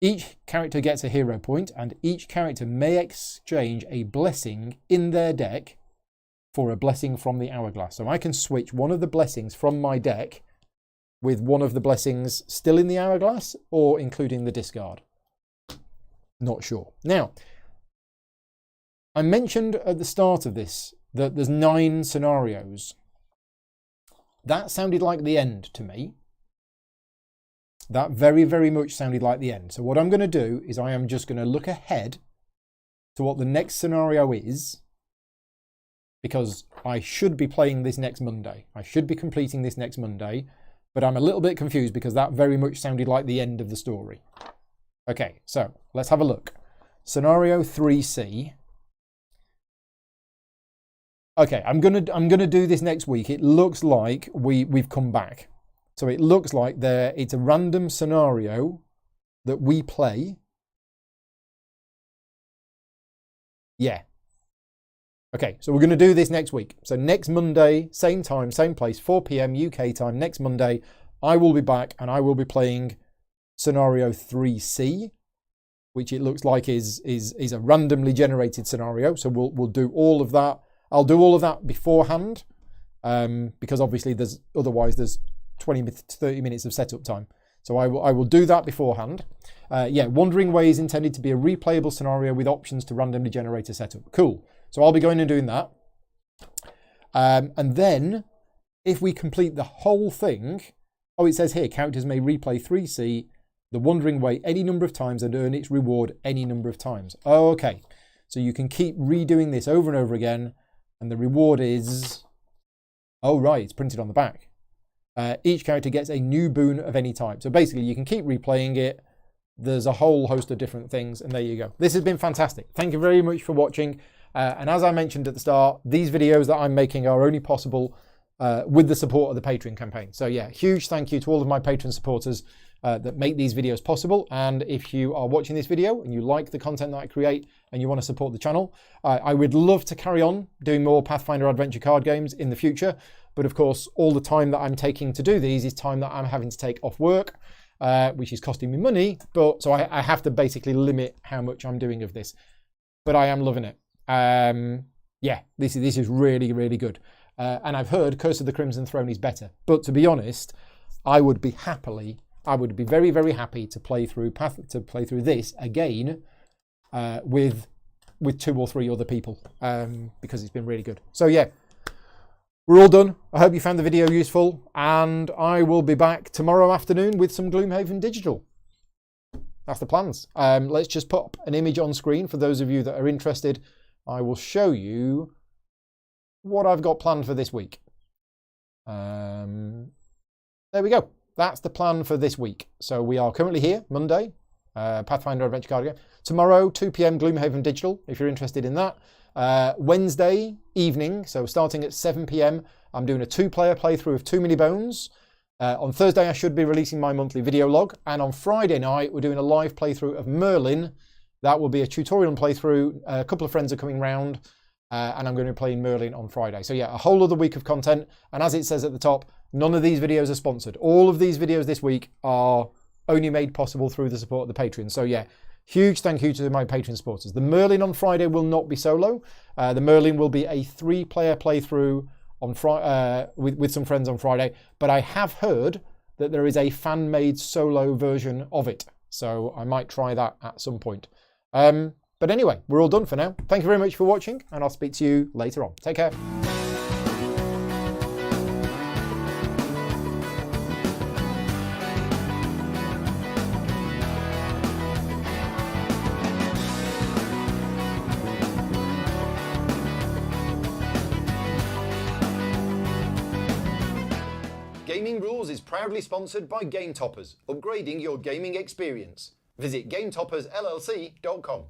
Each character gets a hero point, and each character may exchange a blessing in their deck for a blessing from the Hourglass. So I can switch one of the blessings from my deck with one of the blessings still in the Hourglass or including the discard. Not sure. Now, I mentioned at the start of this that there's 9 scenarios. That sounded like the end to me. That very, very much sounded like the end. So what I'm going to do is I am just going to look ahead to what the next scenario is, because I should be playing this next Monday. I should be completing this next Monday, but I'm a little bit confused because that very much sounded like the end of the story. Okay, so let's have a look. Scenario 3C. Okay, I'm gonna do this next week. It looks like we've come back. So it looks like it's a random scenario that we play. Yeah. Okay, so we're going to do this next week. So next Monday, same time, same place, 4 p.m. UK time, next Monday, I will be back and I will be playing scenario 3C, which it looks like is a randomly generated scenario. So we'll do all of that. I'll do all of that beforehand, because obviously there's 20 to 30 minutes of setup time. So I will do that beforehand. Yeah, Wandering Way is intended to be a replayable scenario with options to randomly generate a setup. Cool. So I'll be going and doing that. And then if we complete the whole thing, it says here, characters may replay 3C, the Wandering Way, any number of times and earn its reward any number of times. Oh, okay. So you can keep redoing this over and over again. And the reward is, oh, right, it's printed on the back. Each character gets a new boon of any type. So basically, you can keep replaying it. There's a whole host of different things, and there you go. This has been fantastic. Thank you very much for watching. And as I mentioned at the start, these videos that I'm making are only possible with the support of the Patreon campaign. So yeah, huge thank you to all of my Patreon supporters that make these videos possible. And if you are watching this video and you like the content that I create and you want to support the channel, I would love to carry on doing more Pathfinder Adventure Card Games in the future. But of course, all the time that I'm taking to do these is time that I'm having to take off work, which is costing me money. But so I have to basically limit how much I'm doing of this. But I am loving it. Yeah, this is really, really good. And I've heard Curse of the Crimson Throne is better. But to be honest, I would be very, very happy to play through this again with 2 or 3 other people because it's been really good. So yeah, we're all done. I hope you found the video useful, and I will be back tomorrow afternoon with some Gloomhaven Digital. That's the plans. Let's just put an image on screen for those of you that are interested. I will show you what I've got planned for this week. There we go. That's the plan for this week. So we are currently here, Monday, Pathfinder Adventure Card Game. Tomorrow, 2 PM, Gloomhaven Digital, if you're interested in that. Wednesday evening, so starting at 7 PM, I'm doing a 2-player playthrough of Too Many Bones. On Thursday, I should be releasing my monthly video log. And on Friday night, we're doing a live playthrough of Merlin. That will be a tutorial playthrough. A couple of friends are coming round, and I'm going to be playing Merlin on Friday. So yeah, a whole other week of content. And as it says at the top, none of these videos are sponsored. All of these videos this week are only made possible through the support of the Patreon. So yeah, huge thank you to my Patreon supporters. The Merlin on Friday will not be solo. The Merlin will be a 3-player playthrough on with some friends on Friday. But I have heard that there is a fan-made solo version of it. So I might try that at some point. But anyway, we're all done for now. Thank you very much for watching, and I'll speak to you later on. Take care. Gaming Rules is proudly sponsored by Game Toppers, upgrading your gaming experience. Visit GameToppersLLC.com.